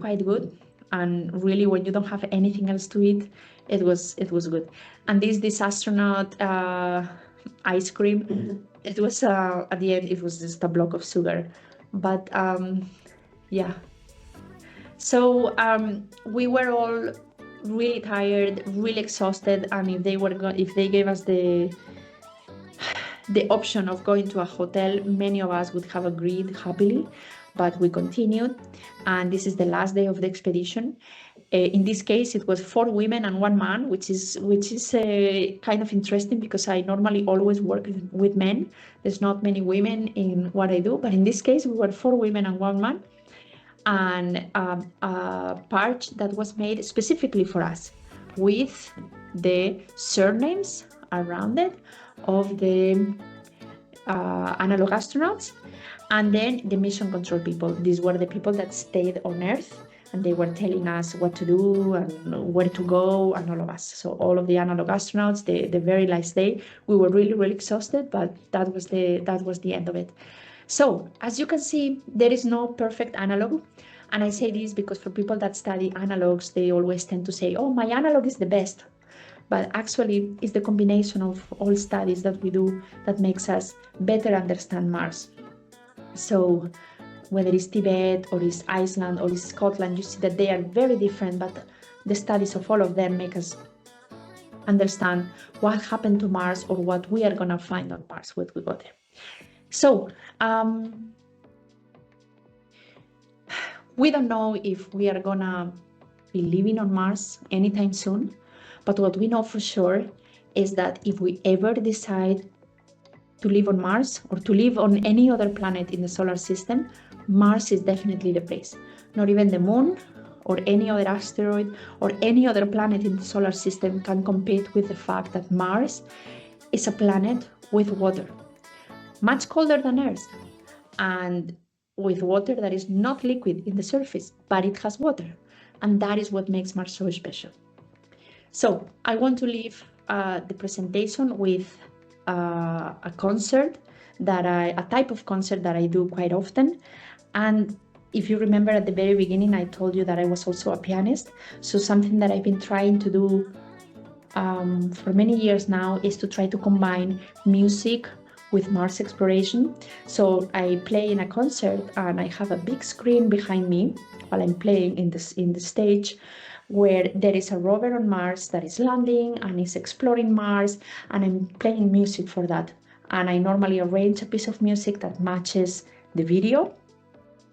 quite good. And really, when you don't have anything else to eat, it was good. And this astronaut ice cream, it was at the end, it was just a block of sugar. But yeah. So we were all really tired, really exhausted, and if they gave us the option of going to a hotel, many of us would have agreed happily, but we continued. And this is the last day of the expedition. In this case, it was 4 women and 1 man, which is kind of interesting, because I normally always work with men. There's not many women in what I do, but in this case, we were 4 women and 1 man, and a part that was made specifically for us with the surnames around it of the analog astronauts, and then the mission control people. These were the people that stayed on Earth, and they were telling us what to do and where to go, and all of us. So all of the analog astronauts, the very last day, we were really, really exhausted, but that was the end of it. So as you can see, there is no perfect analog. And I say this because for people that study analogs, they always tend to say, oh, my analog is the best. But actually, it's the combination of all studies that we do that makes us better understand Mars. So whether it's Tibet or it's Iceland or it's Scotland, you see that they are very different, but the studies of all of them make us understand what happened to Mars or what we are going to find on Mars when we go there. So we don't know if we are going to be living on Mars anytime soon, but what we know for sure is that if we ever decide to live on Mars or to live on any other planet in the solar system, Mars is definitely the place. Not even the moon or any other asteroid or any other planet in the solar system can compete with the fact that Mars is a planet with water, much colder than Earth, and with water that is not liquid in the surface, but it has water. And that is what makes Mars so special. So I want to leave the presentation with a type of concert that I do quite often. And if you remember at the very beginning, I told you that I was also a pianist. So something that I've been trying to do for many years now is to try to combine music with Mars exploration. So I play in a concert and I have a big screen behind me while I'm playing in the stage, where there is a rover on Mars that is landing and is exploring Mars, and I'm playing music for that. And I normally arrange a piece of music that matches the video.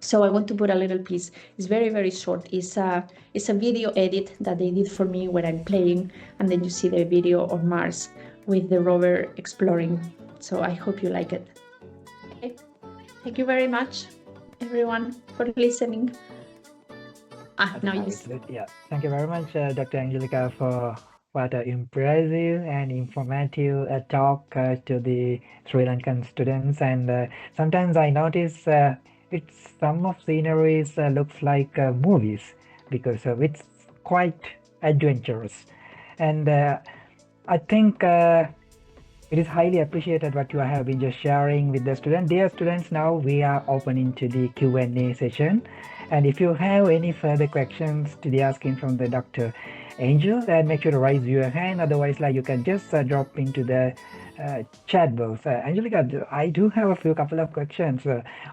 So I want to put a little piece. It's very, very short. It's a video edit that they did for me where I'm playing, and then you see the video on Mars with the rover exploring. So I hope you like it. Okay. Thank you very much, everyone, for listening. Now you see. Yeah, thank you very much, Dr. Angelica, for what an impressive and informative talk to the Sri Lankan students. And sometimes I notice it's some of sceneries looks like movies because it's quite adventurous. And I think it is highly appreciated what you have been just sharing with the students. Dear students, now we are opening to the Q&A session. And if you have any further questions to be asking from the Dr. Angel, then make sure to raise your hand. Otherwise, you can just drop into the chat box. Angelica, I do have a couple of questions.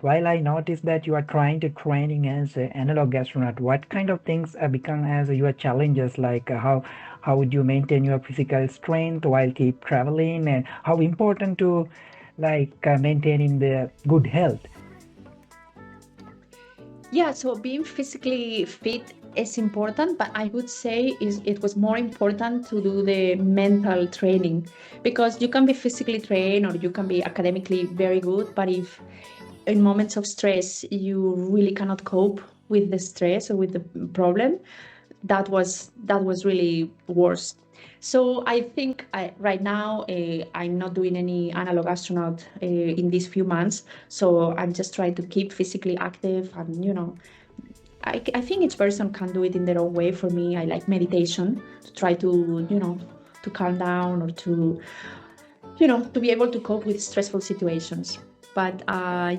While I noticed that you are trying to training as an analog astronaut, what kind of things become as your challenges? Like how would you maintain your physical strength while keep traveling, and how important to maintaining the good health? Yeah, so being physically fit is important, but I would say it was more important to do the mental training, because you can be physically trained or you can be academically very good, but if in moments of stress you really cannot cope with the stress or with the problem, that was really worse. So I think right now I'm not doing any analog astronaut in these few months. So I'm just trying to keep physically active, and I think each person can do it in their own way. For me, I like meditation to try to to calm down, or to to be able to cope with stressful situations. But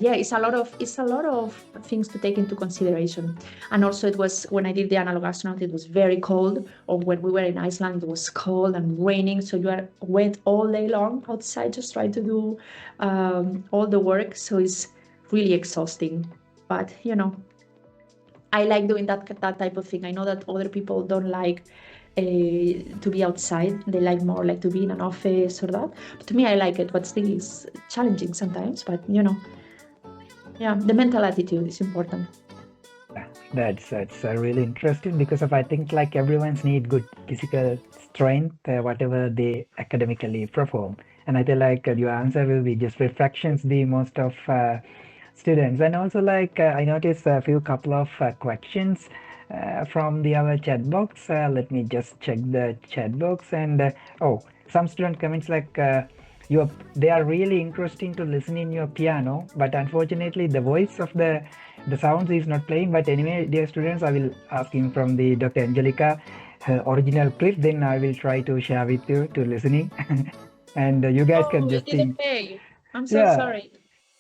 yeah, it's a lot of things to take into consideration. And also, it was when I did the analog astronaut, it was very cold, or when we were in Iceland, it was cold and raining, so you are wet all day long outside just trying to do all the work. So it's really exhausting. But I like doing that type of thing. I know that other people don't like to be outside. They like more to be in an office or that. But to me, I like it, but still it's challenging sometimes. But yeah, the mental attitude is important. That's really interesting, because I think everyone's need good physical strength, whatever they academically perform. And I feel your answer will be just reflections the most of students. And also I noticed a couple of questions from the our chat box. Let me just check the chat box. And some student comments they are really interesting to listen in your piano, but unfortunately the voice of the sounds is not playing. But anyway, dear students, I will asking from the Dr. Angelica her original clip, then I will try to share with you to listening. And you guys can just think. I'm so sorry.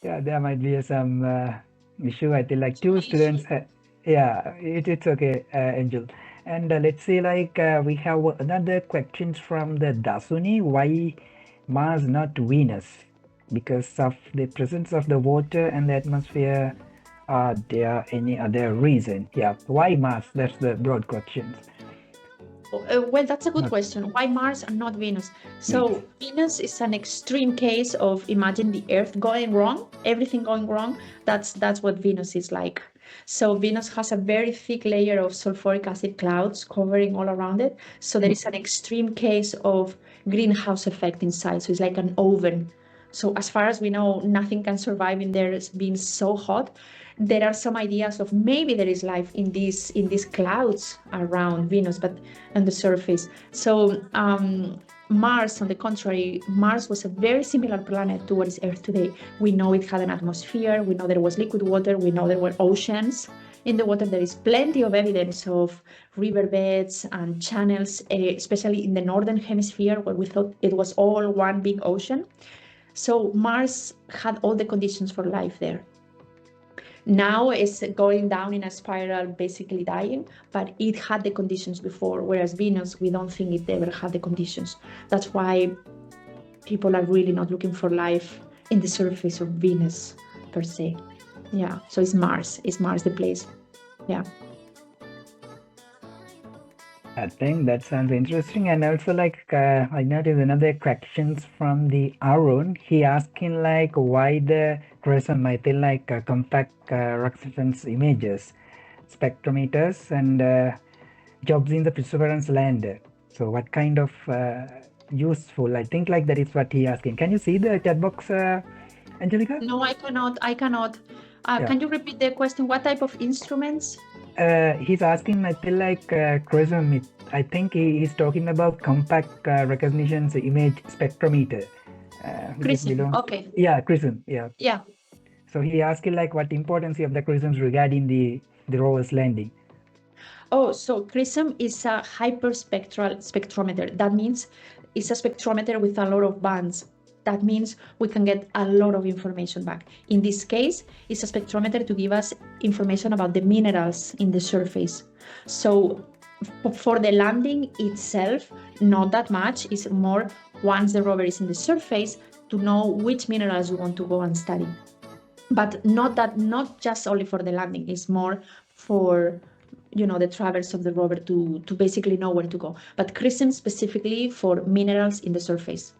Yeah, there might be some issue. I think two students. Yeah, it's okay, Angel. And let's see, we have another questions from the Dasuni. Why Mars, not Venus? Because of the presence of the water and the atmosphere. Are there any other reason? Yeah, why Mars? That's the broad questions. Well, that's a good question. Why Mars and not Venus? So Venus is an extreme case of, imagine the Earth going wrong, everything going wrong. That's what Venus is like. So Venus has a very thick layer of sulfuric acid clouds covering all around it. So there is an extreme case of greenhouse effect inside. So it's like an oven. So as far as we know, nothing can survive in there being so hot. There are some ideas of maybe there is life in these clouds around Venus, but on the surface. So Mars, on the contrary, Mars was a very similar planet to what is Earth today. We know it had an atmosphere. We know there was liquid water. We know there were oceans in the water. There is plenty of evidence of riverbeds and channels, especially in the northern hemisphere, where we thought it was all one big ocean. So Mars had all the conditions for life there. Now it's going down in a spiral, basically dying, but it had the conditions before, whereas Venus, we don't think it ever had the conditions. That's why people are really not looking for life in the surface of Venus per se. Yeah, so it's Mars the place. Yeah. I think that sounds interesting. And also, I noticed another questions from the Arun. He asking like why the Chrism, I think compact reference images, spectrometers, and jobs in the perseverance land. So, what kind of useful? I think like that is what he asking. Can you see the chat box, Angelica? No, I cannot. Yeah. Can you repeat the question? What type of instruments? He's asking, I feel Chrism. I think he's talking about compact recognition's image spectrometer. Which is Chrism. belong. Okay. Yeah, Chrism. Yeah. Yeah. So he asking like what importance of the Chrisms regarding the rover's landing. Oh, so Chrism is a hyperspectral spectrometer. That means it's a spectrometer with a lot of bands. That means we can get a lot of information back. In this case, it's a spectrometer to give us information about the minerals in the surface. So for the landing itself, not that much. It's more once the rover is in the surface to know which minerals you want to go and study. But not just only for the landing. It's more for the traverse of the rover to basically know where to go. But Chrism specifically for minerals in the surface.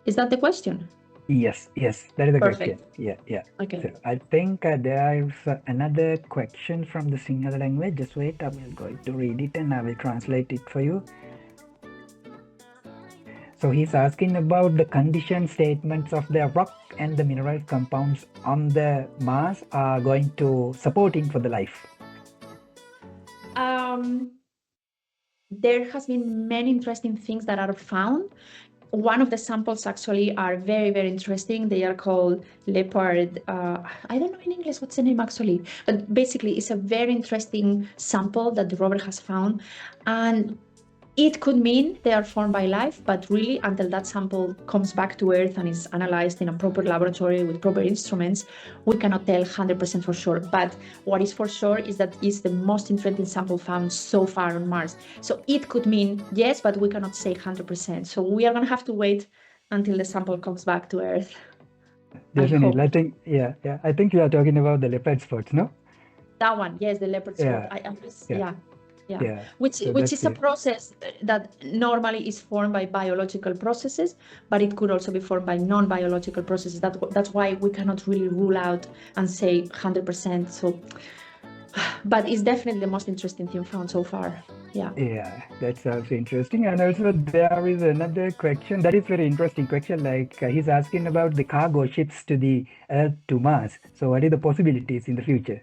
Is that the question? Yes, that is the Perfect. question. Yeah. Okay. So I think there is another question from the Sinhala language. Just wait, I will go to read it and I will translate it for you. So he's asking about the condition statements of the rock and the mineral compounds on the Mars are going to supporting for the life. There has been many interesting things that are found. One of the samples actually are very, very interesting. They are called leopard. I don't know in English what's the name actually, but basically it's a very interesting sample that the rover has found. And it could mean they are formed by life, but really until that sample comes back to Earth and is analyzed in a proper laboratory with proper instruments, we cannot tell 100% for sure. But what is for sure is that it's the most interesting sample found so far on Mars. So it could mean yes, but we cannot say 100%. So we are going to have to wait until the sample comes back to Earth. Definitely. I think, yeah. I think you are talking about the leopard spots, no? That one, yes, the leopard spot. Yeah. Which is a process that normally is formed by biological processes, but it could also be formed by non-biological processes. That's why we cannot really rule out and say 100%. So, but it's definitely the most interesting thing found so far. Yeah, that sounds interesting. And also there is another question that is very interesting question. He's asking about the cargo ships to the Earth to Mars. So what are the possibilities in the future?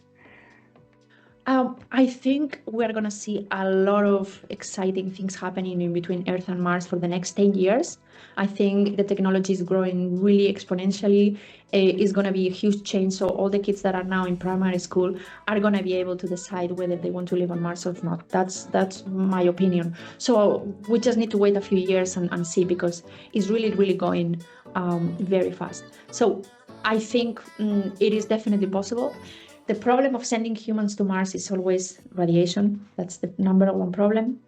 I think we're going to see a lot of exciting things happening in between Earth and Mars for the next 10 years. I think the technology is growing really exponentially. It's going to be a huge change. So all the kids that are now in primary school are going to be able to decide whether they want to live on Mars or not. That's my opinion. So we just need to wait a few years and see, because it's really, really going very fast. So I think it is definitely possible. The problem of sending humans to Mars is always radiation. That's the number one problem.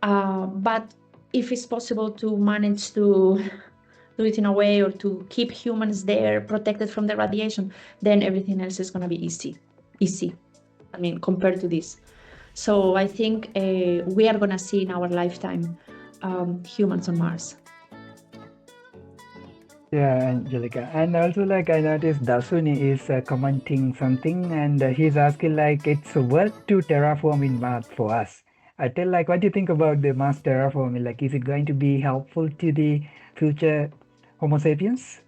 But if it's possible to manage to do it in a way or to keep humans there protected from the radiation, then everything else is going to be easy. I mean, compared to this. So I think we are going to see in our lifetime humans on Mars. Yeah, Angelica. And also, I noticed Dasuni is commenting something, and he's asking, it's worth to terraform in Mars for us. I tell, what do you think about the Mars terraforming? Is it going to be helpful to the future Homo sapiens?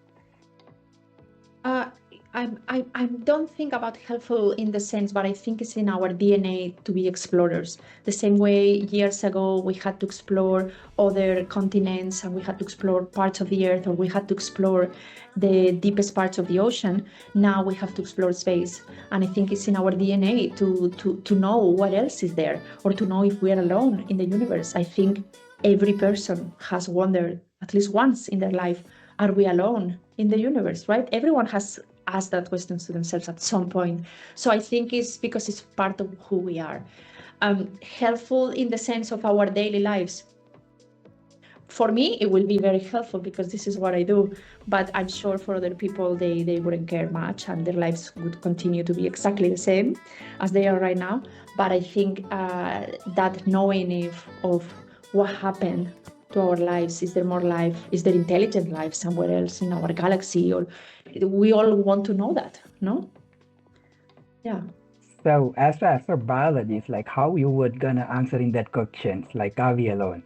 I don't think about helpful in the sense, but I think it's in our DNA to be explorers. The same way years ago we had to explore other continents and we had to explore parts of the Earth, or we had to explore the deepest parts of the ocean. Now we have to explore space, and I think it's in our DNA to know what else is there, or to know if we are alone in the universe. I think every person has wondered at least once in their life, are we alone in the universe, right? Everyone has ask that questions to themselves at some point. So I think it's because it's part of who we are. Helpful in the sense of our daily lives. For me, it will be very helpful because this is what I do. But I'm sure for other people, they wouldn't care much and their lives would continue to be exactly the same as they are right now. But I think that knowing of what happened to our lives, is there more life, is there intelligent life somewhere else in our galaxy, or we all want to know that, no? Yeah. So as a astrobiologist, like how you would gonna answering that questions, like are we alone?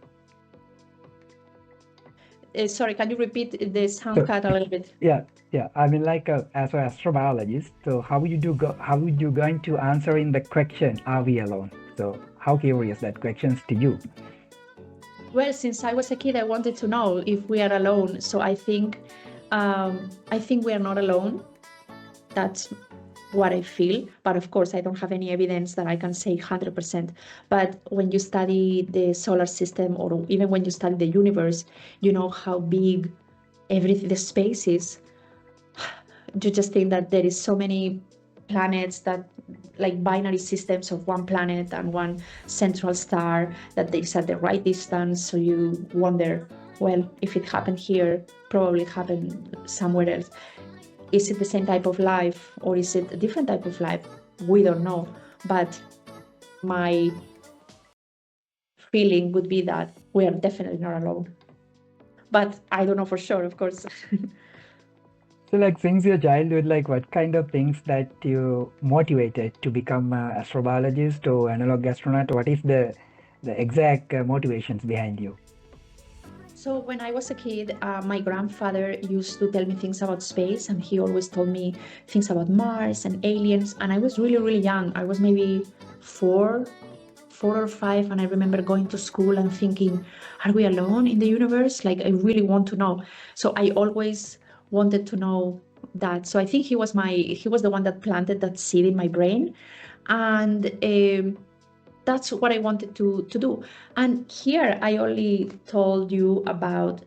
Sorry, can you repeat the sound So cut a little bit? yeah. I mean, like as an astrobiologist, so how would you going to answer in the question, are we alone? So how curious that questions to you? Well, since I was a kid, I wanted to know if we are alone. So I think we are not alone. That's what I feel. But of course, I don't have any evidence that I can say 100%. But when you study the solar system, or even when you study the universe, you know how big everything, the space is. You just think that there is so many planets, that like binary systems of one planet and one central star, that they set the right distance. So you wonder, well, if it happened here, probably it happened somewhere else. Is it the same type of life or is it a different type of life? We don't know. But my feeling would be that we are definitely not alone. But I don't know for sure, of course. So like since your childhood, like what kind of things that you motivated to become an astrobiologist or analog astronaut? What is the exact motivations behind you? So when I was a kid, my grandfather used to tell me things about space, and he always told me things about Mars and aliens. And I was really, really young. I was maybe four or five, and I remember going to school and thinking, are we alone in the universe? Like, I really want to know. So I always wanted to know that. So I think he was the one that planted that seed in my brain. And that's what I wanted to do. And here I only told you about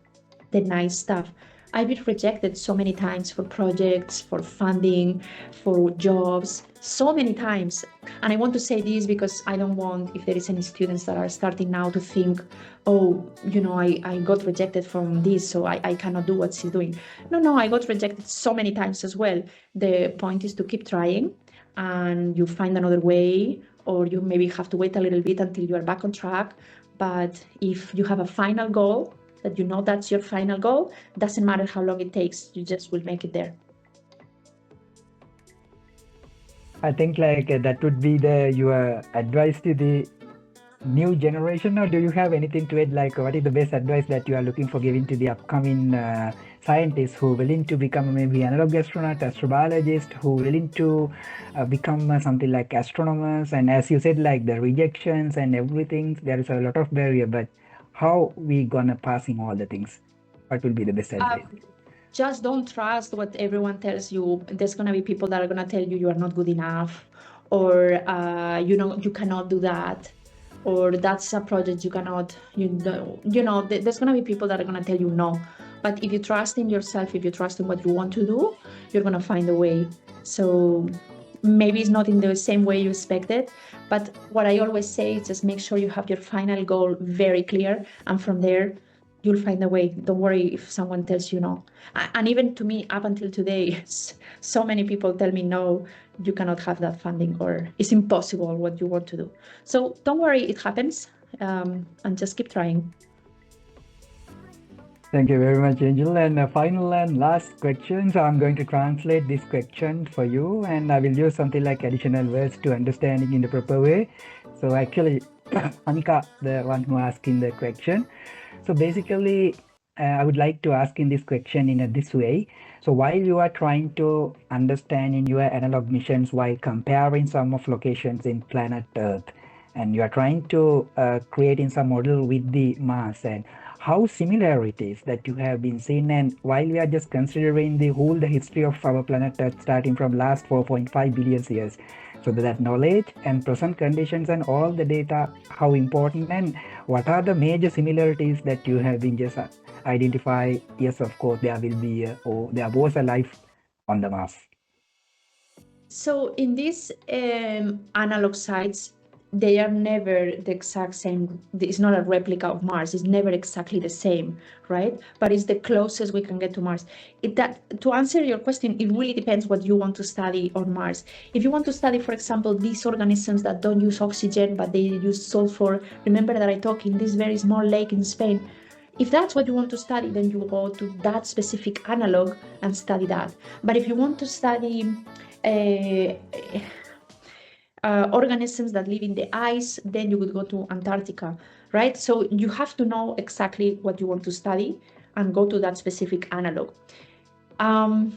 the nice stuff. I've been rejected so many times for projects, for funding, for jobs, so many times. And I want to say this because I don't want, if there is any students that are starting now, to think, oh, I got rejected from this, so I cannot do what she's doing. No, I got rejected so many times as well. The point is to keep trying, and you find another way, or you maybe have to wait a little bit until you are back on track. But if you have a final goal, that that's your final goal, doesn't matter how long it takes, you just will make it there. I think like that would be your advice to the new generation, or do you have anything to add? Like, what is the best advice that you are looking for giving to the upcoming scientists who are willing to become maybe analog astronaut, astrobiologist, who are willing to become something like astronomers? And as you said, like the rejections and everything, there is a lot of barrier. But how we gonna passing all the things? What will be the best advice? Just don't trust what everyone tells you. There's going to be people that are going to tell you are not good enough, or you cannot do that, or that's a project you cannot, there's going to be people that are going to tell you no. But if you trust in yourself, if you trust in what you want to do, you're going to find a way. So maybe it's not in the same way you expected, but what I always say is just make sure you have your final goal very clear, and from there you'll find a way. Don't worry if someone tells you no. And even to me, up until today, so many people tell me no, you cannot have that funding, or it's impossible what you want to do. So don't worry, it happens, and just keep trying. Thank you very much, Angel. And final and last question. So I'm going to translate this question for you, and I will use something like additional words to understanding in the proper way. So actually, Anika, the one who asking the question. So basically, I would like to ask in this question in this way. So while you are trying to understand in your analog missions, while comparing some of locations in planet Earth, and you are trying to create in some model with the Mars, and how similar it is that you have been seen, and while we are just considering the history of our planet Earth starting from last 4.5 billion years, so that knowledge and present conditions and all the data, how important, and what are the major similarities that you have been just identify? Yes, of course, there will be, there was a life on the Mars. So in these analog sites, they are never the exact same. It's not a replica of Mars. It's never exactly the same, right? But it's the closest we can get to Mars. To answer your question, it really depends what you want to study on Mars. If you want to study, for example, these organisms that don't use oxygen but they use sulfur. Remember that I talked in this very small lake in Spain. If that's what you want to study, then you go to that specific analog and study that. But if you want to study organisms that live in the ice, then you would go to Antarctica, right? So you have to know exactly what you want to study and go to that specific analog. I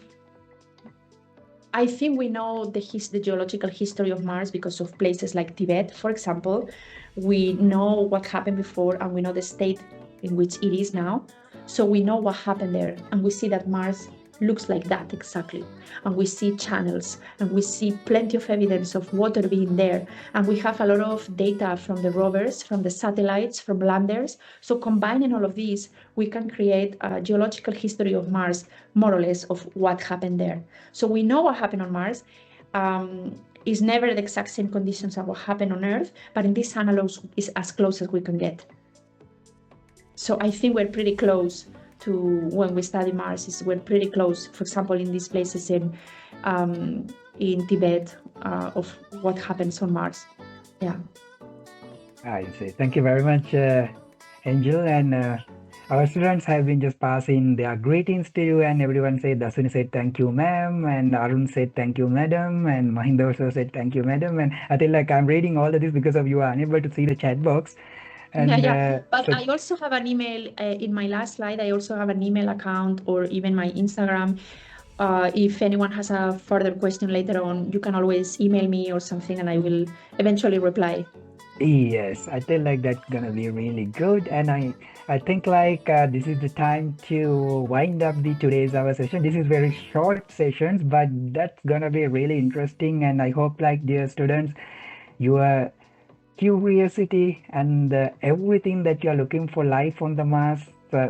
think we know the geological history of Mars because of places like Tibet, for example. We know what happened before and we know the state in which it is now. So we know what happened there, and we see that Mars looks like that exactly. And we see channels, and we see plenty of evidence of water being there. And we have a lot of data from the rovers, from the satellites, from landers. So combining all of these, we can create a geological history of Mars, more or less, of what happened there. So we know what happened on Mars. Is never the exact same conditions as what happened on Earth, but in these analogs is as close as we can get. So I think we're pretty close to when we study Mars. We're pretty close, for example, in these places in Tibet, of what happens on Mars. Yeah. I see. Thank you very much, Angel. And our students have been just passing their greetings to you, and everyone said, Dasuni said thank you, ma'am, and Arun said thank you, madam, and Mahinda also said thank you, madam. And I feel like I'm reading all of this because of you are unable to see the chat box. And Yeah. But so I also have an email in my last slide. I also have an email account or even my Instagram. If anyone has a further question later on, you can always email me or something, and I will eventually reply. yes, I feel like that's gonna be really good, and I think like this is the time to wind up the today's our session. This is very short sessions, but that's gonna be really interesting, and I hope like dear students, your curiosity and everything that you are looking for life on the Mars.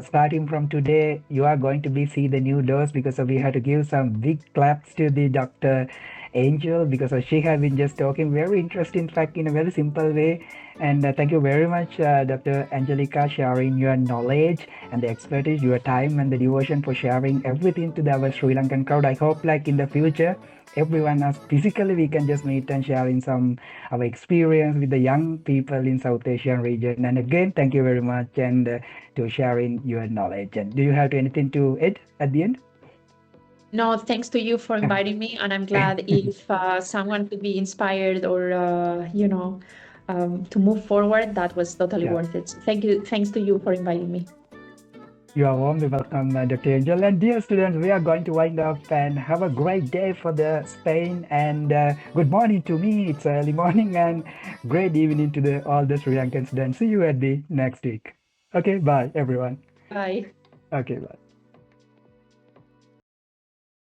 Starting from today, you are going to be see the new doors because we have to give some big claps to the Dr. Angel because she has been just talking very interesting fact in a very simple way. And thank you very much, Dr. Angelica, sharing your knowledge and the expertise, your time and the devotion for sharing everything to our Sri Lankan crowd. I hope like in the future, everyone as physically we can just meet and share in some our experience with the young people in South Asian region. And again, thank you very much and to sharing your knowledge. And do you have anything to add at the end? No, thanks to you for inviting me, and I'm glad if someone could be inspired or to move forward. That was totally Yeah. worth it. So thank you. Thanks to you for inviting me. You are warmly welcome, Dr. Angel. And dear students, we are going to wind up and have a great day for the Spain. And good morning to me. It's early morning and great evening to the all the Sri Lankan students. See you at the next week. Okay, bye everyone. Bye. Okay, bye.